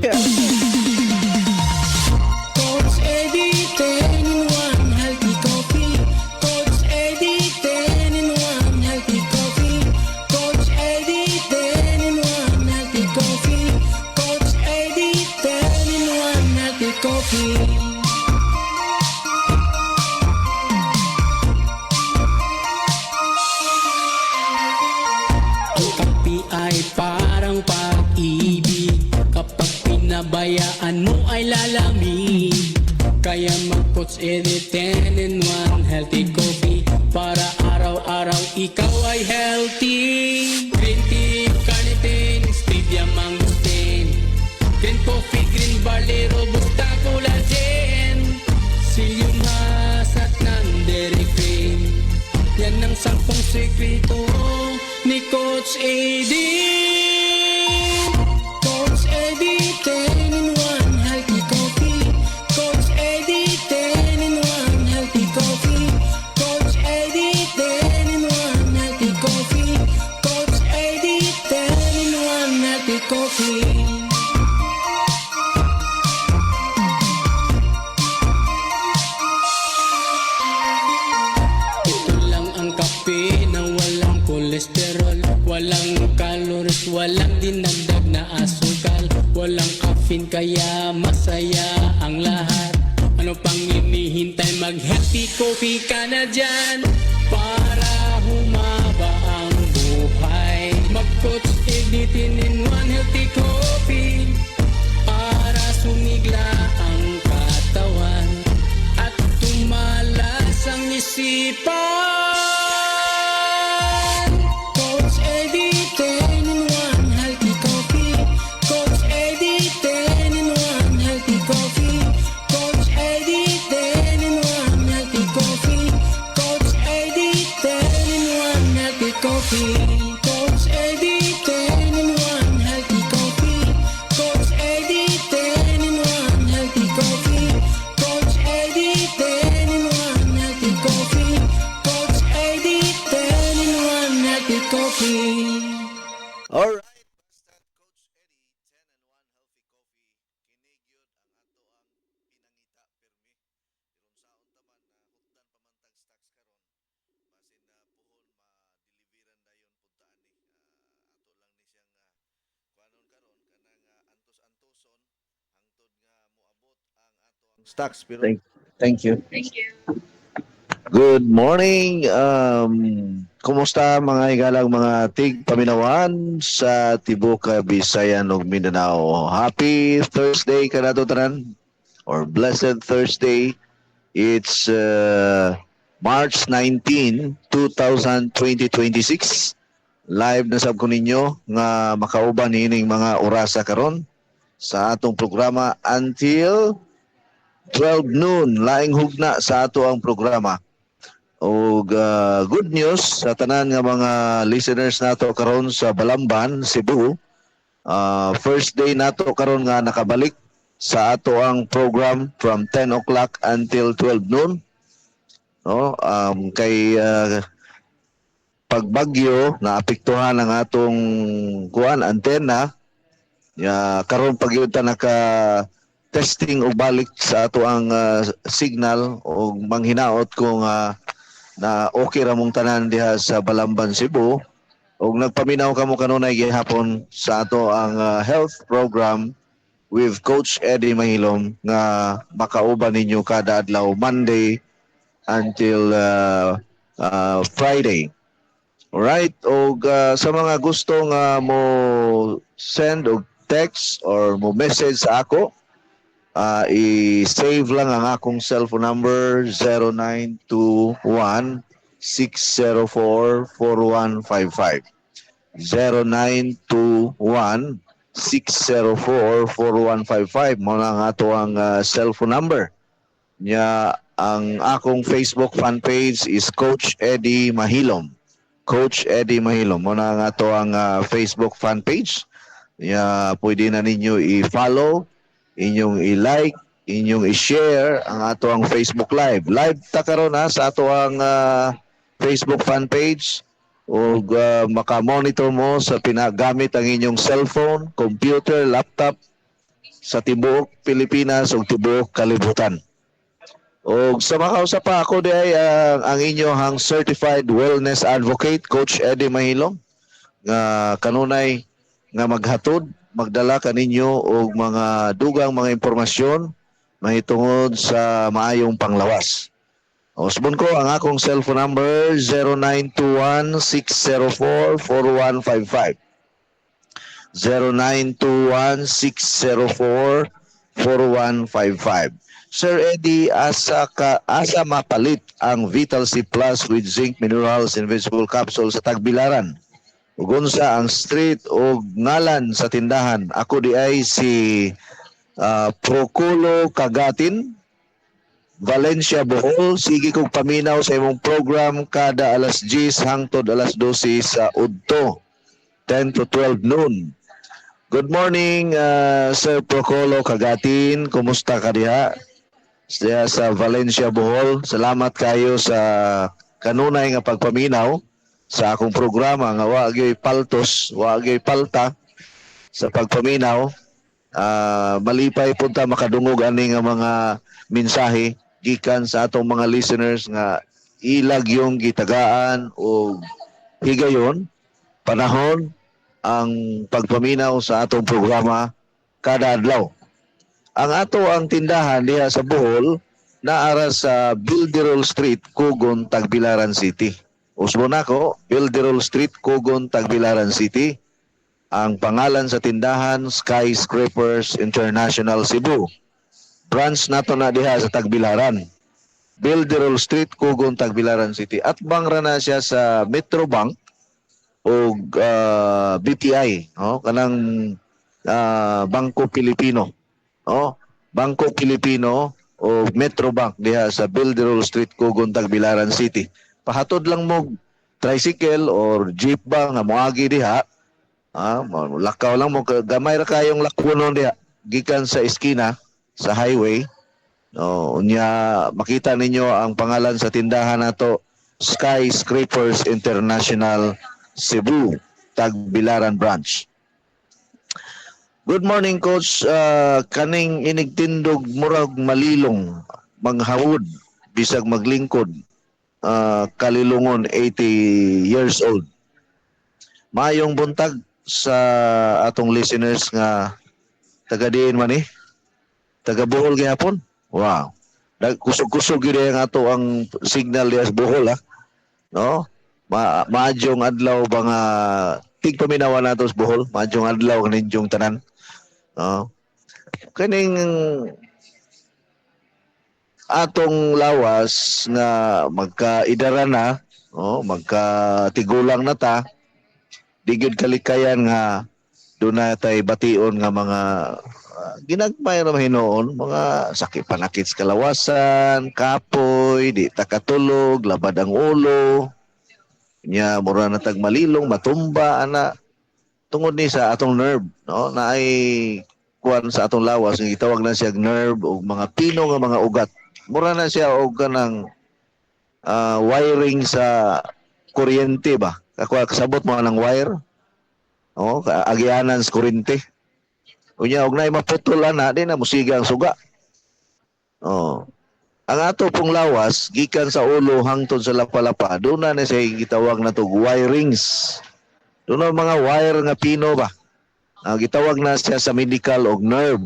Coach Eddie, 10 in 1 healthy coffee. Coach Eddie, 10 in 1 healthy coffee. Coach Eddie, 10 in 1 healthy coffee. Coach Eddie, 10 in 1 healthy coffee. Ang kape ay parang pag-ibig, kapag pinabayaan mo ay lalamig. Kaya mag-Coach Eddie 10 in 1 healthy coffee, para araw-araw ikaw ay healthy. Green tea, carnitine, stevia, mangosteen, green coffee, green barley, robusta, collagen, psyllium husk at non-dairy cream. Yan ang 10 sekreto ni Coach Eddie. Coach Eddie, 10 in 1 healthy coffee. Coach Eddie, 10 in 1 healthy coffee. Coach Eddie, 10 in 1 healthy coffee. Coach Eddie, 10 in 1 healthy coffee. Ito lang ang kape na walang kolesterol, walang calories, walang dinagdag na asukal, walang caffeine, kaya masaya ang lahat. Ano pang hinihintay? Mag-healthy coffee ka na dyan para humaba ang buhay. Mag-Coach Eddie 10 in 1 healthy coffee, para sumigla ang katawan at tumalas ang isipan. Coach Eddie 10 in 1 healthy coffee. Coach Eddie 10 in 1 healthy coffee. Coach Eddie 10 in 1 healthy coffee. Coach Eddie 10 in 1 healthy coffee. Coach Eddie 10 in 1 healthy coffee. Coach Eddie 10 in 1 healthy coffee. Coach Eddie 10 in 1 healthy coffee. Coach Eddie 10 in 1 healthy coffee. Alright, basta Coach Eddie, 10 and 1 healthy coffee. Kinigyod ang ato ang pinangita permi. Irong saon taman na hutdan pamantag stocks karon. Basin na puhon ma-deliveran dayon punta ani. Ato lang ni siyang kuanon karon kanang antos-antoson hangtod nga moabot ang ato ang stocks pero Thank you. Thank you. Good morning. Kumusta mga igalang mga tig paminawan sa Tibuok, Bisayan ug Mindanao. Happy Thursday kanato tanan, or blessed Thursday. It's March 19, 2026. Live na sab ko ninyo nga makauban niining mga orasa karon sa atong programa until 12 noon. Laing hugna sa ato ang programa. Og good news sa tanan nga mga listeners nato karon sa Balamban, Cebu. First day nato karon nga nakabalik sa ato ang program from 10 o'clock until 12 noon. No, kay pagbagyo na apektuhan ang atong kuan antena. Karon pagyud ta naka testing o balik sa ato ang signal o manghinaot kung na okay ra mong tanan diha sa Balamban, Cebu. Og nagpaminaw kamo kanunay gihapon sa ato ang health program with Coach Eddie Mahilom nga makauban ninyo kada adlaw Monday until Friday. Alright, og sa mga gusto nga mo send og text or mo message sa ako, i-save lang ang akong cellphone number 0921-604-4155. 0921-604-4155. Muna ang ato ang cellphone number. Ang akong Facebook fan page is Coach Eddie Mahilom. Coach Eddie Mahilom. Muna ang ato ang Facebook fan page. Pwede na ninyo i-follow, inyong i-like, inyong i-share ang ato ang Facebook Live. Live ta karon sa ato ang Facebook fan page. O maka-monitor mo sa pinagamit ang inyong cellphone, computer, laptop, sa tibuok Pilipinas ug tibuok kalibutan. O sa makausa pa ako di ay ang inyong certified wellness advocate Coach Eddie Mahilong nga kanunay nga maghatod magdala kaninyo og mga dugang mga impormasyon mahitungod sa maayong panglawas. O subon ko ang akong cellphone number 0921-604-4155. 0921-604-4155. Sir Eddie, asa mapalit ang Vital C Plus with zinc minerals and vegetable capsule sa Tagbilaran? Ug unsa ang street o ngalan sa tindahan? Ako di ay si Proculo Kagatin, Valencia, Bohol. Sige kong paminaw sa imong program kada alas 10 hangtod alas 12 sa Udto, 10 to 12 noon. Good morning, Sir Proculo Kagatin. Kumusta ka diha? Sa Valencia, Bohol. Salamat kayo sa kanunay nga pagpaminaw sa akong programa nga wa gyud paltos, wa gyud palta sa pagpaminaw. Malipay punta makadungog ani nga mga mensahe gikan sa atong mga listeners nga ilag yung gitagaan o higayon panahon ang pagpaminaw sa atong programa kada adlaw. Ang tindahan diha sa Bohol naara sa Bilderol Street, Kugon, Tagbilaran City. Usbo nako, Bilderol Street, Kugon, Tagbilaran City. Ang pangalan sa tindahan, Skyscrapers International Cebu. Branch nato na diha sa Tagbilaran. Bilderol Street, Kugon, Tagbilaran City. At bangra na siya sa Metrobank o BPI, kanang Bangko Pilipino. Bangko Pilipino o Metrobank diha sa Bilderol Street, Kugon, Tagbilaran City. Pahatod lang mo tricycle or jeep ba nga moagi diha. Lakaw lang mo, gamay ra kayong lakwonon diha gikan sa eskina sa highway. Unya makita ninyo ang pangalan sa tindahan nato, Skyscrapers International Cebu, Tagbilaran branch. Good morning, Coach. Kaning inigtindog murag malilong, manghawod, bisag maglingkod, kalilungon 80 years old. Mayong buntag sa atong listeners nga taga-diin man taga Bohol gihapon. Wow. Kusog-kusog gid ang ato ang signal diha sa Bohol no? Maadyong adlaw ba nga tigpaminawan nato sa Bohol, maadyong adlaw kaninyong tanan. Kaning atong lawas nga magkaidara na, magkatigulang na ta, digid kalikayan nga doon tay bation nga mga ginagmay ra mahinoon, mga sakit panakit sa kalawasan, kapoy, di takatulog, labad ang ulo, nya mura na tag malilong, matumba ana tungod ni sa atong nerve, no? Na ay kuan sa atong lawas nga gitawag na siya nerve o mga pino nga mga ugat. Mura na siya og kanang wiring sa kuryente ba? Kasabot mo ng wire. Agianan sa kuryente. Unya og nay maputol ana din na musiga ang suga. Ang ato pong lawas gikan sa ulo hangtod sa lapalapa, doon na siya gitawag na tog wirings. Doon na mga wire nga pino ba. Gitawag na siya sa medical og nerve.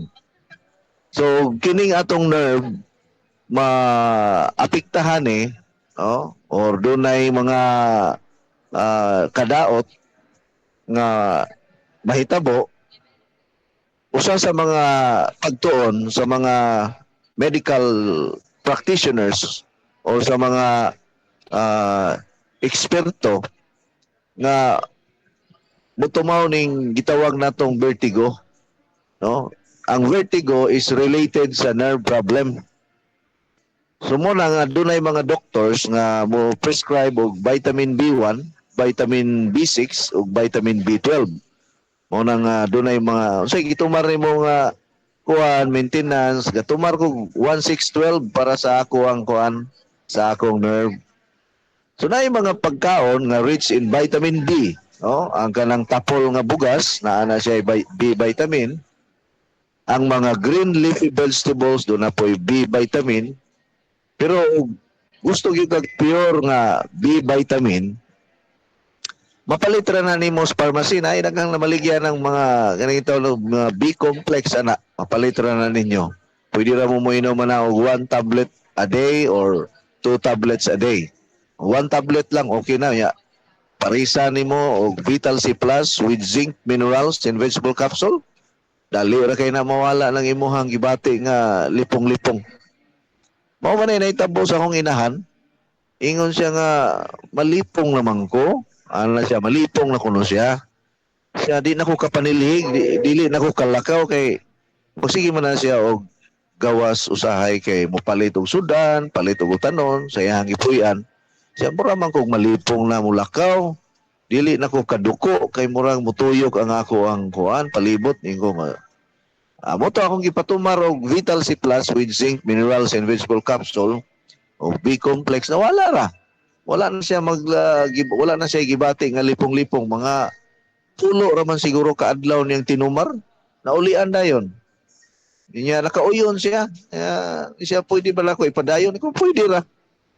So kining atong nerve maapektahan or doon ay mga kadaot nga mahitabo usa sa mga pagtuon sa mga medical practitioners o sa mga eksperto nga mutumaw ning gitawag natong vertigo, no? Ang vertigo is related sa nerve problem. So muna nga dunay mga doctors nga mo prescribe og vitamin B1, vitamin B6 ug vitamin B12. Muna nga dunay mga say gitumar nimo nga kuan maintenance, gatumar ko 1612 para sa ako ang kuan sa akong nerve. So naay mga pagkaon nga rich in vitamin B, no? Ang kanang tapol nga bugas naa na siya B vitamin. ang mga green leafy vegetables do na po'y B vitamin, pero gusto gyud kag pure nga B vitamin, mapalit ra na nimo sa pharmacy na ay daghang namaligya ng mga ganito mga B complex ana, mapalit ra na ninyo. Pwede ra mo moinom na og 1 tablet a day or 2 tablets a day. 1 tablet lang okay na ya. Parisa nimo og Vital C Plus with zinc, minerals and vegetable capsule. Dali ra kay na mawala ng imuhang gibati nga lipong-lipong. Mao man ay nahitabo sa akong inahan. Ingon siya nga malipong naman ko. Ano na siya, malipong na kuno siya. Siya di na ko kapanilhig, dili na ko kalakaw kay magsige man na siya og gawas usahay kay mopalit og sudan, palit og utanon sa iyang ipuy-an. Siya mura man kog malipong na mulakaw. Dili na ko kaduko kay murang mutuyok ang ako ang kuan palibot ningo nga. Mo to akong gipatumar og Vital C Plus with zinc, minerals and vegetable capsule o B complex na wala ra. Wala na siya wala na siya gibati nga lipong-lipong mga pulo ra man siguro kaadlaw niyang tinumar. Naulian dayon. Niya nakauyon siya. Siya pwede bala ko ipadayon ko pwede ra.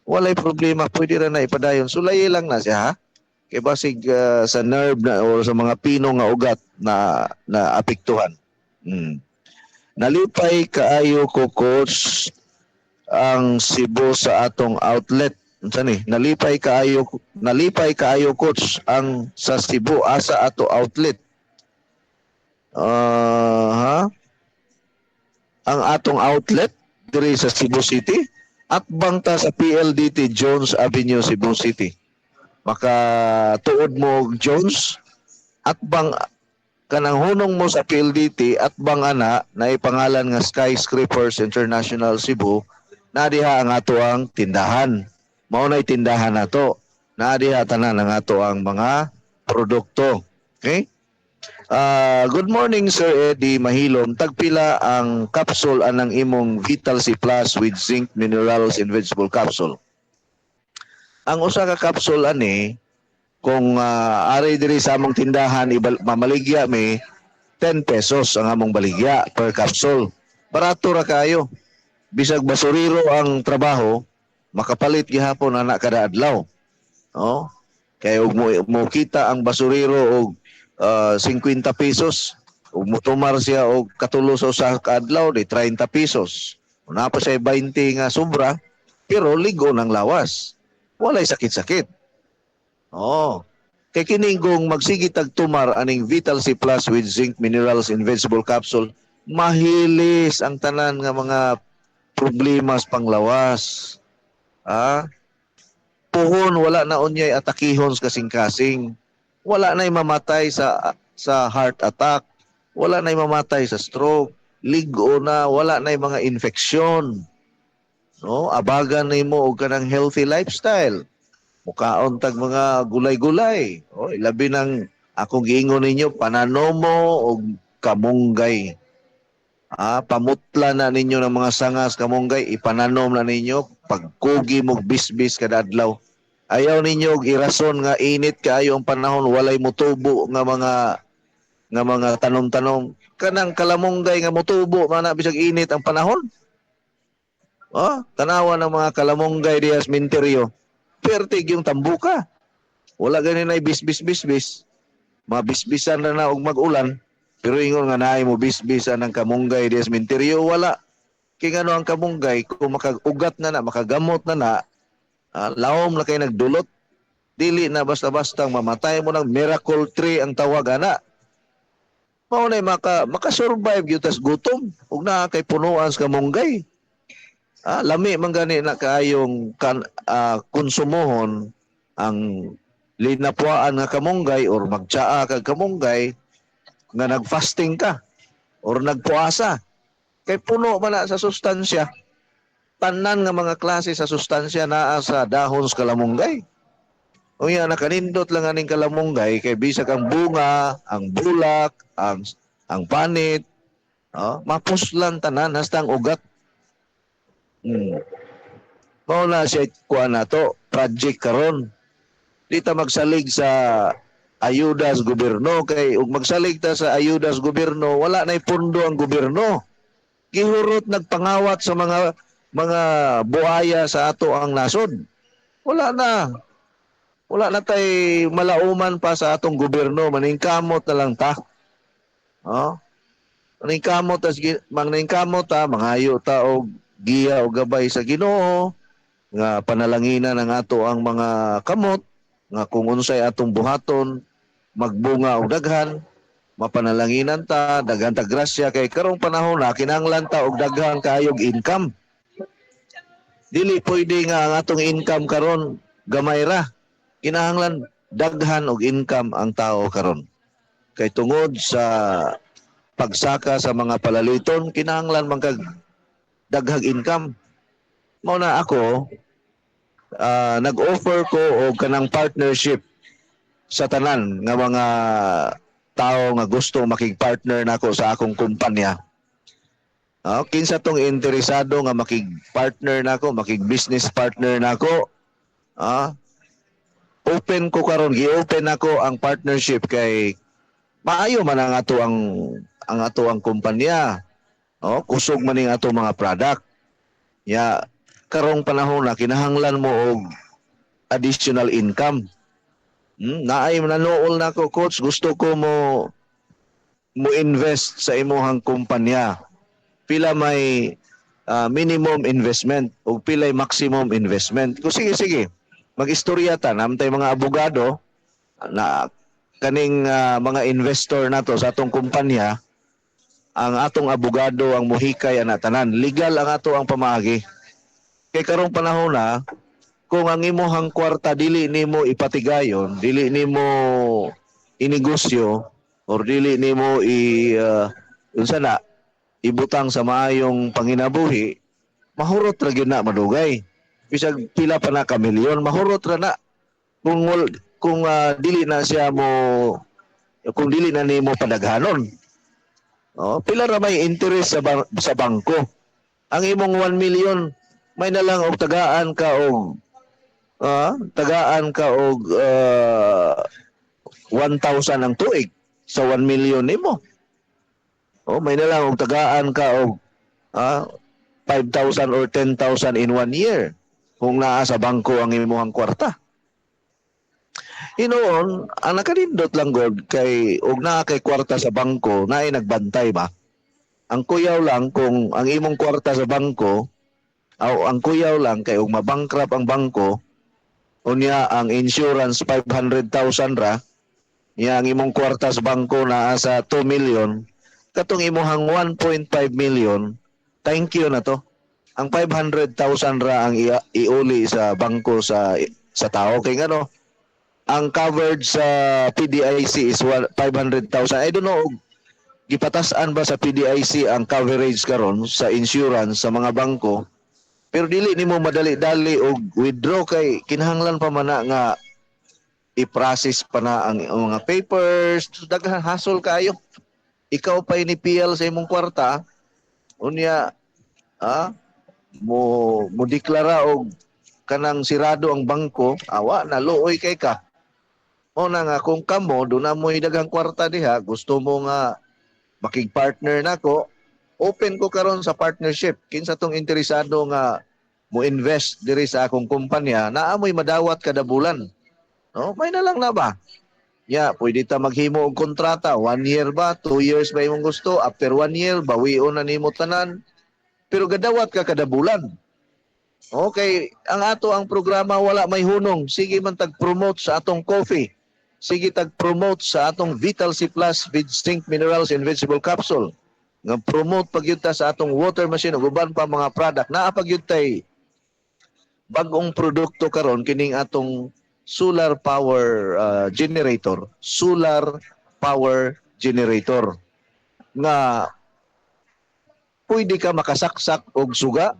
Walay problema, pwede ra na ipadayon. Sulay lang na siya ha. Kay basig sa nerve na o sa mga pino nga ugat na apektuhan. Nalipay kaayo ko coach ang Cebu sa atong outlet. Unsa ni? Nalipay kaayo coach ang sa Cebu asa ato outlet. Ang atong outlet diri sa Cebu City at bangta sa PLDT Jones Avenue, Cebu City. Maka tuod mo Jones at bang kanang hunong mo sa PLDT at bang ana na ipangalan nga Skyscrapers International Cebu na diha ang ato ang tindahan. Mao nay tindahan nato. Na diha tanan ang ato ang mga produkto. Okay? Good morning Sir Eddie Mahilom. Tagpila ang capsule anang imong Vital C Plus with zinc, minerals and vegetable capsule. Ang usa ka capsule ani kung ari diri sa among tindahan mamaligya mi 10 pesos ang among baligya per capsule. Barato ra kayo. Bisag basuriro ang trabaho, makapalit gihapon ana kada adlaw. Oh. Kay og mo kita ang basuriro og 50 pesos. Ug motumar siya og katulo sa usa ka adlaw di 30 pesos. Una pa siya 20 nga sobra, pero ligo ng lawas. Walay sakit-sakit. Oh. Kay kining kung magsigit og tumar aning Vital C Plus with zinc, minerals and vegetable capsule, mahilis ang tanan nga mga problemas panglawas. Puhon wala na unyay atakihon kasing-kasing. Wala na mamatay sa heart attack. Wala na mamatay sa stroke. Ligo na, wala na mga infeksyon. No, abagan nimo og kanang healthy lifestyle. Mukaon tag mga gulay-gulay. Oh, labi nang akong giingon ninyo pananomo og kamunggay. Pamutla na ninyo ng mga sangas kamunggay, ipananom na ninyo pagkugi mo bisbis kada adlaw. Ayaw ninyo og irason nga init kaayo ang panahon walay mutubo nga mga tanom-tanom. Kanang kalamunggay nga mutubo man na bisag init ang panahon. Tanawa ng mga kalamunggay diha sa minteryo. Pertig yung tambuka. Wala ganin ay bisbis. Mabisbisan na og mag-ulan. Pero ingon nga naay mo bisbisan ng kamunggay diha sa minteryo, wala. Kaya ano ang kamunggay, kung makag-ugat na makagamot na, lawom na kayo nagdulot, dili na basta-basta mamatay mo ng miracle tree ang tawag ana. Maunay maka-survive yun tas gutom, huwag na kay punuan sa kamunggay. Lami man gani na kaayong konsumohon ang linapuan nga kamunggay or magtsaa kag kamunggay nga nag-fasting ka or nagpuasa. Kay puno man na sa sustansya. Tanan nga mga klase sa sustansya naa sa dahon sa kalamunggay. O yan, nakanindot lang aning kalamunggay kay bisag ang bunga, ang bulak, ang panit, mapuslan tanan hasta ang ugat. Mao na siya kuha na to, project karon. Di ta magsalig sa ayuda sa gobyerno kay ug magsalig ta sa ayuda sa gobyerno wala nay pundo ang gobyerno. Gihurot nagpangawat sa mga buaya sa ato ang nasod. Wala na. Wala na tay malauman pa sa atong gobyerno, maningkamot na lang ta. Oh? Maningkamot ta, mangayo ta og giya o gabay sa Ginoo nga panalanginan ang ato ang mga kamot nga kung unsay atong buhaton magbunga og daghan, mapanalanginan ta, daghan ta grasya kay karong panahon na kinahanglan ta og daghan kaayog income. Dili pwede nga ang atong income karon gamay ra. Kinahanglan daghan og income ang tao karon. Kay tungod sa pagsaka sa mga palaliton, kinahanglan man kag daghang income. Mao na ako nag-offer ko og kanang partnership sa tanan nga mga tao nga gusto makig-partner nako sa akong kumpanya. Kinsa tong interesado nga makig-partner nako, makig-business partner nako. Open ko karon, gi-open nako ang partnership kay maayo man ang ato ang kumpanya. Kusog man ning ato mga product. Ya karong panahon na kinahanglan mo og additional income. Naay nanool na ko, coach, gusto ko mo invest sa imuhang kumpanya. Pila may minimum investment o pilay maximum investment. Sige. Mag-istorya ta namtay mga abogado na kaning mga investor nato sa atong kumpanya. Ang atong abogado ang muhikay ana tanan. Legal ang ato ang pamaagi. Kay karong panahon na kung ang imuhang kwarta dili nimo ipatigayon, dili nimo inegosyo or dili nimo ibutang sa maayong panginabuhi, mahurot ra gyud na madugay. Bisag pila pa na ka milyon, mahurot ra na kung dili na siya mo kung dili na nimo padaghanon. Pila ra may interest sa bangko. Ang imong 1 million may na lang og tagaan ka og 1,000 ang tuig sa 1 million nimo. May na lang og tagaan ka og 5,000 or 10,000 in 1 year kung naa sa bangko ang imong kwarta. Hinoon, ang nakanindot lang god kay og naa kay kwarta sa bangko, naay nagbantay ba? Ang kuyaw lang kung ang imong kwarta sa bangko ang kuyaw lang kay og mabankrupt ang bangko, unya ang insurance 500,000 ra, niya ang imong kwarta sa bangko naa sa 2 million, katong imong 1.5 million, thank you na to. Ang 500,000 ra ang iuli sa bangko sa tao kay ngano ang covered sa PDIC is 500,000. I don't know gipatasan ba sa PDIC ang coverage karon sa insurance sa mga bangko, pero dili nimo madali-dali og withdraw kay kinahanglan pa man nga i-process pa na ang mga papers, daghan hassle kayo. Ikaw pa ni PL sa imong kwarta, unya mo deklara og kanang sirado ang bangko, awa na luoy kay ka. O na nga kung kamo do na mo daghang kwarta diha, gusto mo nga makig-partner nako, open ko karon sa partnership. Kinsa tong interesado nga mo invest diri sa akong kumpanya, naamoy madawat kada bulan. May na lang na ba? Pwede ta maghimo og kontrata, 1 year ba, 2 years ba imong gusto? After 1 year, bawion na nimo tanan. Pero gadawat ka kada bulan. Okay, ang ato ang programa wala may hunong. Sige man tag-promote sa atong coffee. Sige tag-promote sa atong Vital C Plus with Zinc Minerals and Vegetable Capsule. Nga promote pagyud ta sa atong water machine ug uban pa mga product. Naa pagyud tay bag-ong produkto karon kining atong solar power generator. Solar power generator. Nga pwede ka makasaksak og suga,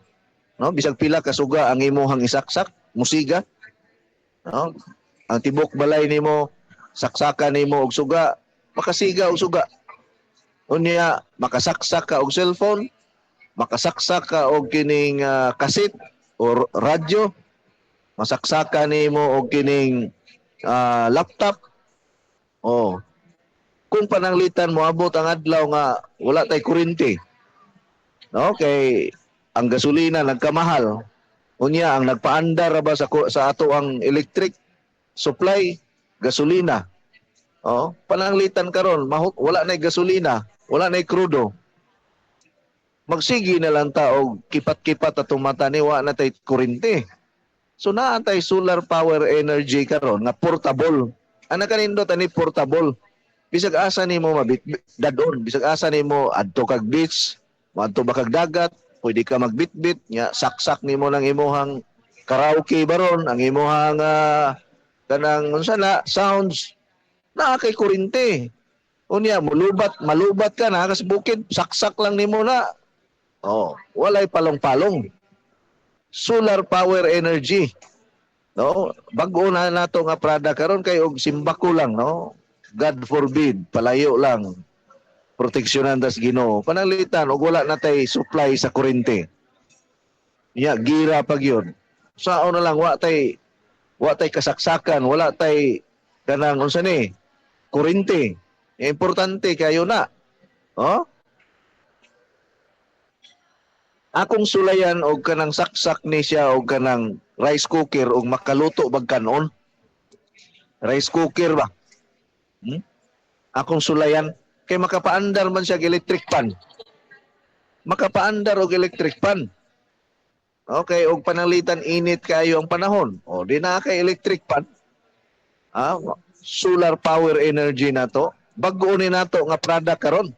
bisag pila ka suga ang imong isaksak, musiga. Ang tibok balay nimo saksakan nimo og suga, makasiga og suga. Unya makasaksak ka og cellphone, makasaksak ka og kining kaset or radyo, masaksakan nimo og kining laptop, Oh, kung pananglitan mo abot ang adlaw nga wala tay kuryente. No, kay ang gasolina nagkamahal. Unya ang nagpaandar ba sa ato ang electric supply gasolina. Oh, pananglitan karon wala nay gasolina, wala nay krudo. Magsigi na lang ta og kipat-kipat atong mata ni wa na tay kuryente. So naa tay solar power energy karon nga portable. Ana kanindot ani portable. Bisag asa nimo dadon, bisag asa nimo adto kag beach, adto ba kag dagat, pwede ka magbitbit nya saksak nimo ng imuhang karaoke baron, ang imuhang kanang unsa na sounds na kay kuryente. Unya malubat ka na kas bukid, saksak lang nimo na. Oh, walay palong-palong. Solar power energy. No, bag-o na nato nga product karon kay og simbako lang, no. God forbid, palayo lang. Proteksyonan das Ginoo. Pananglitan og wala natay supply sa kuryente. Nya gira pag yun. Sao na lang wa tay kasaksakan, wala tay kanang unsa ni kuryente. Importante kayo na. Oh? Akong sulayan og kanang saksak ni siya og kanang rice cooker og makaluto bag kanon. Rice cooker ba? Akong sulayan kay makapaandar man siya og electric pan. Makapaandar og electric pan. Okay, og pananglitan init kayo ang panahon. O di na kay electric pan. Solar power energy na to. Bag-o ni nato nga product karon.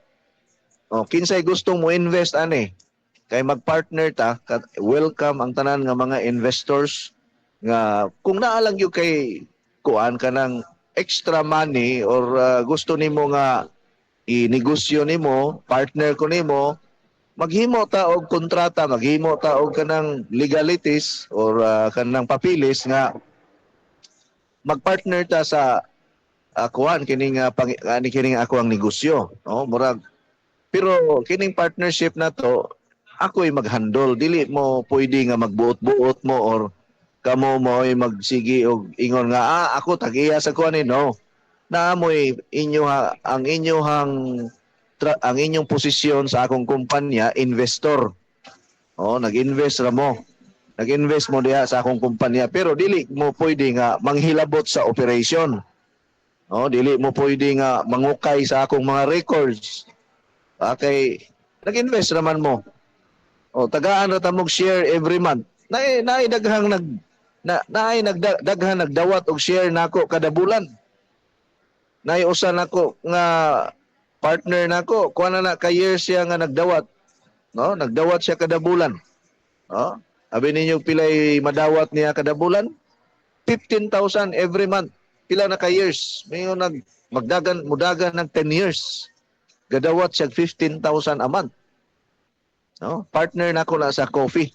O kinsay gustong mo invest ani? Kay mag-partner ta, welcome ang tanan nga mga investors nga kung naalang yung kay kuan ka ng extra money or gusto nimo nga i-negosyo nimo, partner ko nimo, maghimo ta og kontrata, maghimo ta og kanang legalities or kanang papilis nga mag-partner ta sa kuan kining kining ako ang negosyo, no? Murag pero kining partnership na to ako'y mag-handle. Dili mo pwede nga magbuot-buot mo or kamo mo ay magsigi og ingon nga ako tag-iya sa kuan no. Naamoy ang inyong posisyon sa akong kumpanya investor. Oh, nag-invest ra mo. Nag-invest mo diha sa akong kumpanya pero dili mo pwede nga manghilabot sa operation. Oh, dili mo pwede nga mangukay sa akong mga records. Okay, nag-invest naman mo. O tagaan ra ta mog share every month. Naay daghang nagdawat og share nako kada bulan. Naay usa nako nga partner nako, kuan na ka years siya nga nagdawat. No, nagdawat siya kada bulan. No? Abi ninyo pilay madawat niya kada bulan? 15,000 every month. Pila na ka years? Mayo mudagan ng 10 years. Gadawat siya 15,000 a month. No? Partner nako na sa coffee.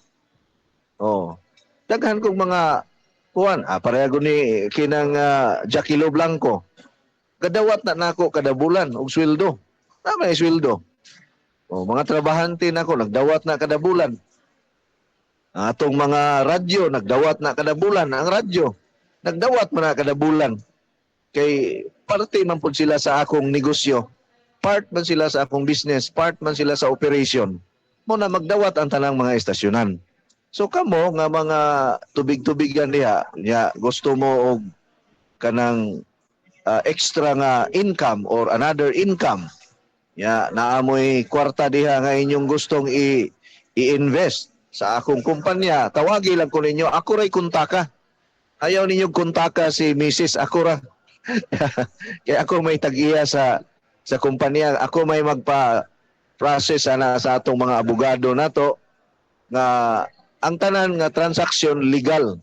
Oh. Daghan kong mga kuan, pareho ni kinang Jackie Lo Blanco. Gadawat na nako kada bulan og sweldo. Tama ay sweldo. Oh, mga trabahante nako nagdawat na kada bulan. Atong mga radyo nagdawat na kada bulan ang radyo. Nagdawat man na kada bulan. Kay parte man pud sila sa akong negosyo. Part man sila sa akong business, part man sila sa operation. Mo na magdawat ang tanang mga estasyonan. So kamo nga mga tubig-tubigan diha, gusto mo og kanang extra nga income or another income. Naamoy kwarta diha nga inyong gustong i-invest sa akong kumpanya. Tawagi lang ko ninyo, ako ray kuntaka. Ayaw ninyo kuntaka si Mrs. Akura. Kaya ako may tag-iya sa kumpanya, ako may magpa-process sa atong mga abogado nato nga ang tanan nga transaksyon legal.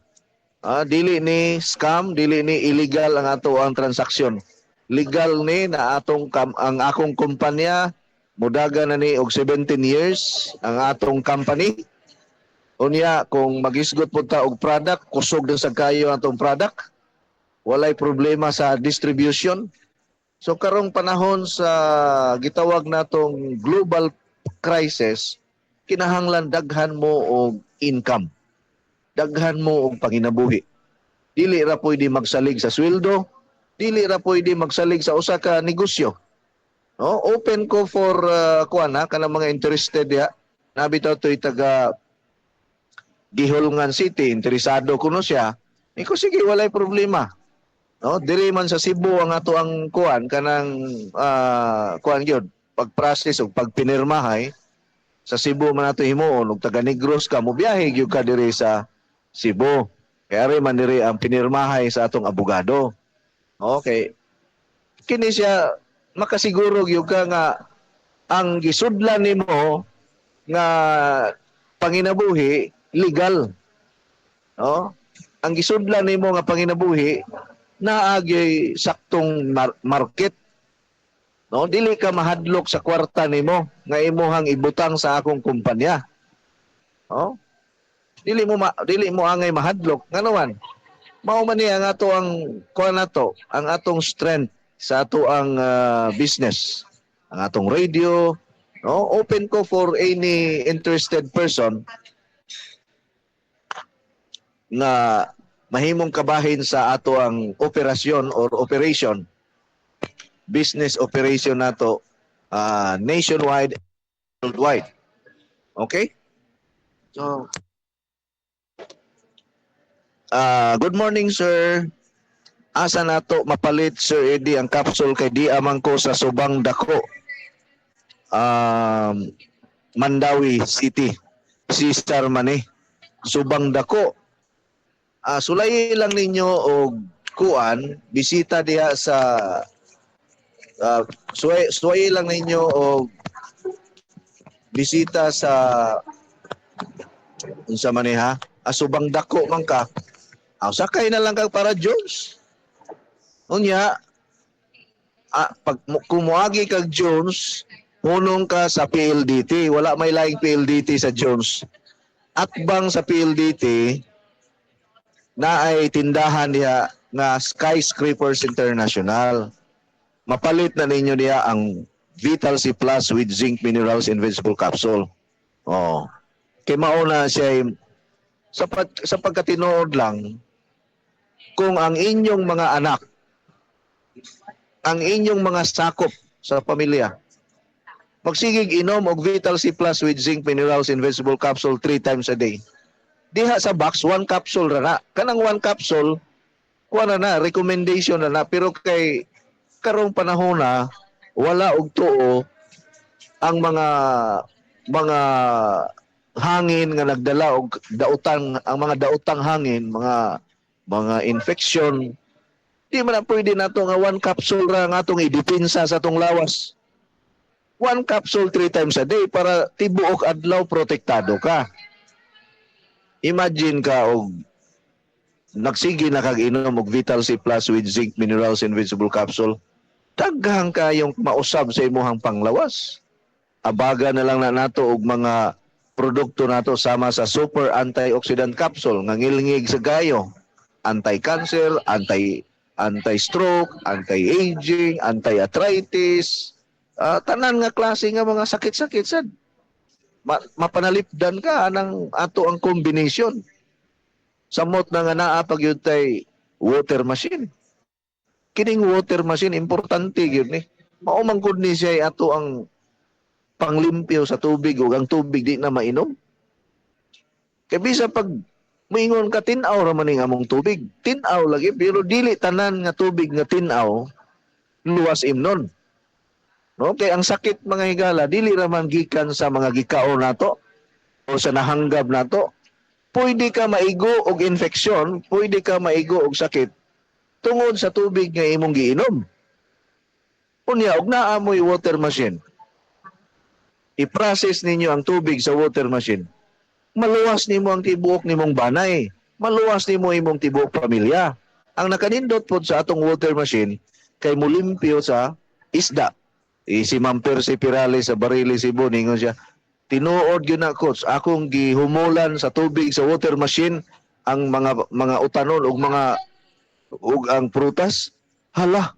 Dili ni scam, dili ni illegal ang ato ang transaksyon. Legal ni na ang akong kumpanya mudaga na ni og 17 years ang atong company. Unya kung magisgot pud ta og product, kusog din sa kayo atong product. Walay problema sa distribution. So karong panahon sa gitawag natong global crisis, kinahanglan daghan mo og income. Daghan mo og panginabuhi. Dili ra pwede magsalig sa sweldo, dili ra pwede magsalig sa usa ka negosyo. No, open ko for kanang mga interested ya. Nabitaw to'y taga Gihulungan City, interesado kuno siya. Iko sige, walay problema. No, diri man sa Cebu ang ato ang kanang kuan gyud, pag-process ug pagpinirmahay sa Cebu man nato himuon ug taga Negros ka mo biyahe gyud ka diri sa Cebu. Kaya rin man diri ang pinirmahay sa atong abogado. Okay. Kini siya makasiguro gyud ka nga ang gisudlan nimo nga panginabuhi legal. No? Ang gisudlan nimo nga panginabuhi naagay saktong market. No, dili ka mahadlok sa kwarta nimo nga imuhang ibutang sa akong kumpanya. No? Dili mo angay mahadlok nganuman. Mao man ni ang ato ang kuan nato, ang atong strength sa ato ang business. Ang atong radio, no? Open ko for any interested person na mahimong kabahin sa ato ang operasyon or operation, business operation nato nationwide, worldwide. Okay? So, good morning, sir. Asa nato mapalit, Sir Eddie, ang capsule kay di amang ko sa Subang Dako, Mandawi City. Sister Mani, Subang Dako. Sulay lang ninyo og kuan, bisita diha sa suway lang ninyo og bisita sa unsa man ha? Subang Dako man ka. Sakay na lang kag para Jones. Unya, pag kumuagi kag Jones, hunong ka sa PLDT. Wala may laing PLDT sa Jones. Atbang sa PLDT, na ay tindahan niya nga Skyscrapers International. Mapalit na ninyo niya ang Vital C Plus with zinc minerals and vegetable capsule. Oh. Kay mauna siya sa pagkatinood lang, kung ang inyong mga anak, ang inyong mga sakop sa pamilya, magsigig inom og Vital C Plus with zinc minerals and vegetable capsule 3 times a day. Diha sa box, 1 capsule na. Kanang 1 capsule, kuha na, recommendation na. Pero kay karong panahon na, wala og tuo ang mga hangin nga nagdala og daotang, ang mga daotang hangin, mga infection. Di man na pwede nato nga 1 capsule ra nga atong idepensa sa atong lawas. 1 capsule 3 times a day para tibuok adlaw protektado ka. Imagine ka og nagsige na kag inom og Vital C Plus with zinc minerals and vegetable capsule. Daghang kayong mausab sa imuhang panglawas. Abaga na lang na nato og mga produkto nato sama sa super antioxidant capsule nga ngilngig sa gayo, anti-cancer, anti-stroke, anti-aging, anti-arthritis, tanan nga klase nga mga sakit-sakit sad. Mapanalipdan ka ng ato ang kombinasyon. Samot na nga naa pag yun tay water machine. Kining water machine, importante yun eh. Maumangkod ni siya ato ang panglimpyo sa tubig o ang tubig di na mainom. Kaya bisa pag moingon ka, tinaw raman nga among tubig. Tinaw lagi, pero dili tanan nga tubig nga tinaw, luwas imnon. No, kay ang sakit mga higala dili raman gikan sa mga gikaon nato o sa nahanggab nato. Pwede ka maigo og infeksyon, pwede ka maigo og sakit tungod sa tubig nga imong giinom. Unya og naa mo'y water machine. I-process ninyo ang tubig sa water machine. Maluwas nimo ang tibuok nimong banay, maluwas nimo imong tibuok pamilya. Ang nakanindot pod sa atong water machine kay mulimpyo sa isda. Si Ma'am Percy Pirales sa Barili, Cebu, ningon siya, tinuod yun na, coach, akong gihumulan sa tubig sa water machine ang mga utanon ug ang prutas. Hala,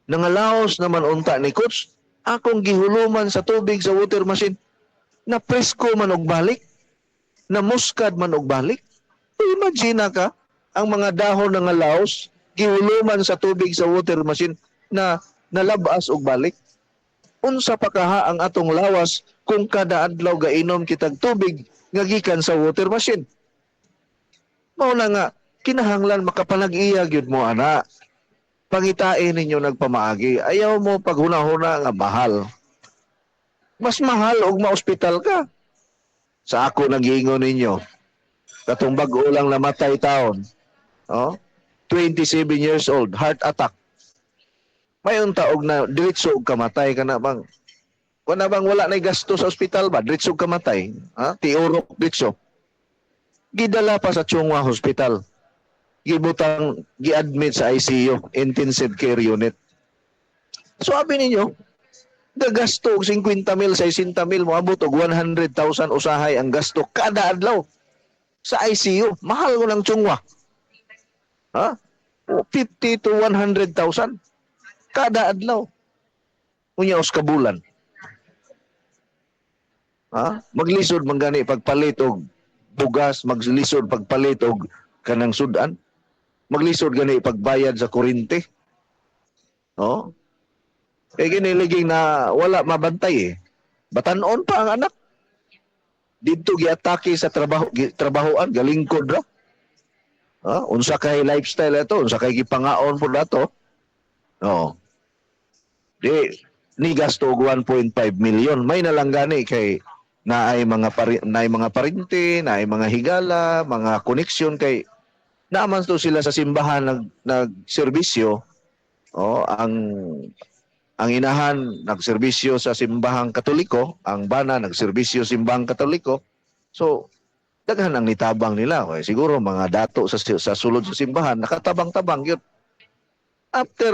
nangalaos naman unta ni coach, akong gihuluman sa tubig sa water machine, na presko man og balik, na muskad man og balik. Imagine ka, ang mga dahon ng laos, gihuluman sa tubig sa water machine na nalabas og balik. Unsa pa kaha ang atong lawas kung kada adlaw gainom kitag tubig nga gikan sa water machine? Mao na nga kinahanglan makapanag-iya gyud mo ana. Pangitain ninyo nagpamaagi. Ayaw mo paghuna-huna nga mahal. Mas mahal og ma-ospital ka. Sa ako nag-iingon ninyo, katong bag-o lang namatay taon. Oh, 27 years old, heart attack. Mayon taog na diretso og kamatay ka na bang? Wala bang wala na gasto sa ospital ba? Diretso og kamatay. Ha? Tiurok diretso. Gidala pa sa Chungwa Hospital. Gibutang gi-admit sa ICU, intensive care unit. So abi ninyo, gagasto og 50 mil, 60 mil, moabot og 100,000 usahay ang gasto kada adlaw sa ICU. Mahal ko ng Chungwa. Ha? 50 to 100,000 kada adlaw. Unya os kabulan. Ha? Maglisod man gani pagpalit og bugas, maglisod pagpalit og kanang sudan. Maglisod gani pagbayad sa kuryente. No? Kaya giniliging na wala mabantay eh. Batanon pa ang anak. Dito giatake sa trabahoan, galingkod ra. Unsa kay lifestyle ito, unsa kay gipangaon po dato. No. Di ni gasto og 1.5 million. May nalang gani kay naay mga parente, naay mga higala, mga koneksyon kay naaman to sila sa simbahan nagserbisyo. Ang inahan nagserbisyo sa simbahang Katoliko, ang bana nagserbisyo simbahang Katoliko. So daghan ang nitabang nila. Siguro mga dato sa sulod sa simbahan nakatabang-tabang yun. After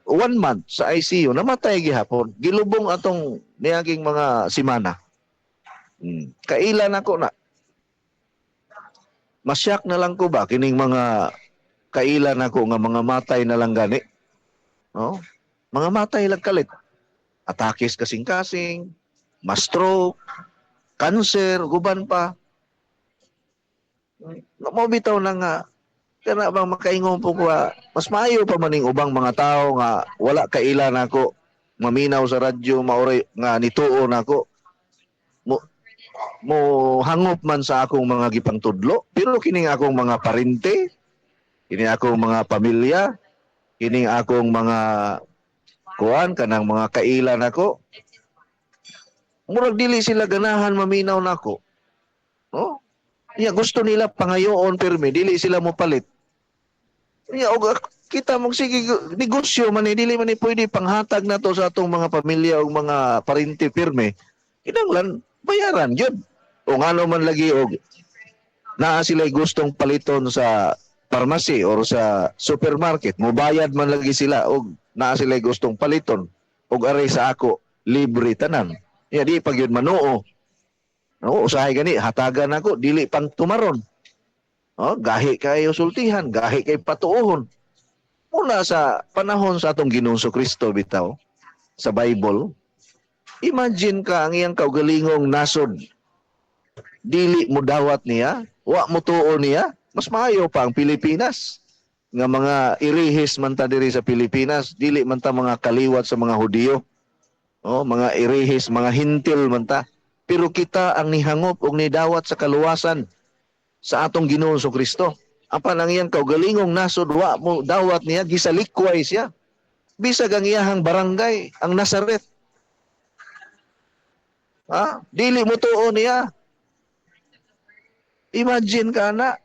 1 month sa ICU, namatay gihapon. Gilubong atong niyaging mga simana. Kailan ako na. Masyak na lang ko ba kining mga kailan ako nga mga matay na lang gani. No? Mga matay lang kalit. Atakis kasing-kasing, ma-stroke, cancer, guban pa. Mo bitaw na nga kana bang makaingon po ko mas maayo pa maning ubang mga tao nga wala kailan ako maminaw sa radyo maoray nga nituo nako mo hangop man sa akong mga gipangtudlo pero kining akong mga parente, kining akong mga pamilya, kining akong mga kuan kanang mga kailan ako murag dili sila ganahan maminaw nako. No? Gusto nila pangayoon permi dili sila mo palit. Kita mong sige negosyo man dili man pwede panghatag nato sa atong mga pamilya o mga parente permi. Kinahanglan bayaran gyud. O ngano man lagi og naa sila gustong paliton sa pharmacy or sa supermarket, mobayad man lagi sila og naa sila gustong paliton og aray sa ako libre tanan. Di pag yun manuo. No, usahay gani hatagan ako dili pang tumaron. Gahi kay sultihan, gahi kay patuohon. Mula sa panahon sa atong Ginoong Kristo bitaw sa Bible, imagine ka ang iyang kaugalingong nasod. Dili mo dawat niya, wa mo tuo niya, mas maayo pa ang Pilipinas. Nga mga irihis man ta diri sa Pilipinas, dili man ta mga kaliwat sa mga Hudiyo. Mga irihis, mga hintil man ta. Pero kita ang nihangop og nidawat sa kaluwasan sa atong Ginoong Kristo. Apan ang iyang kaugalingong nasod wa mo dawat niya, gisalikway siya. Bisag ang iyahang barangay, ang Nazaret. Dili mo tuo niya. Imagine ka na,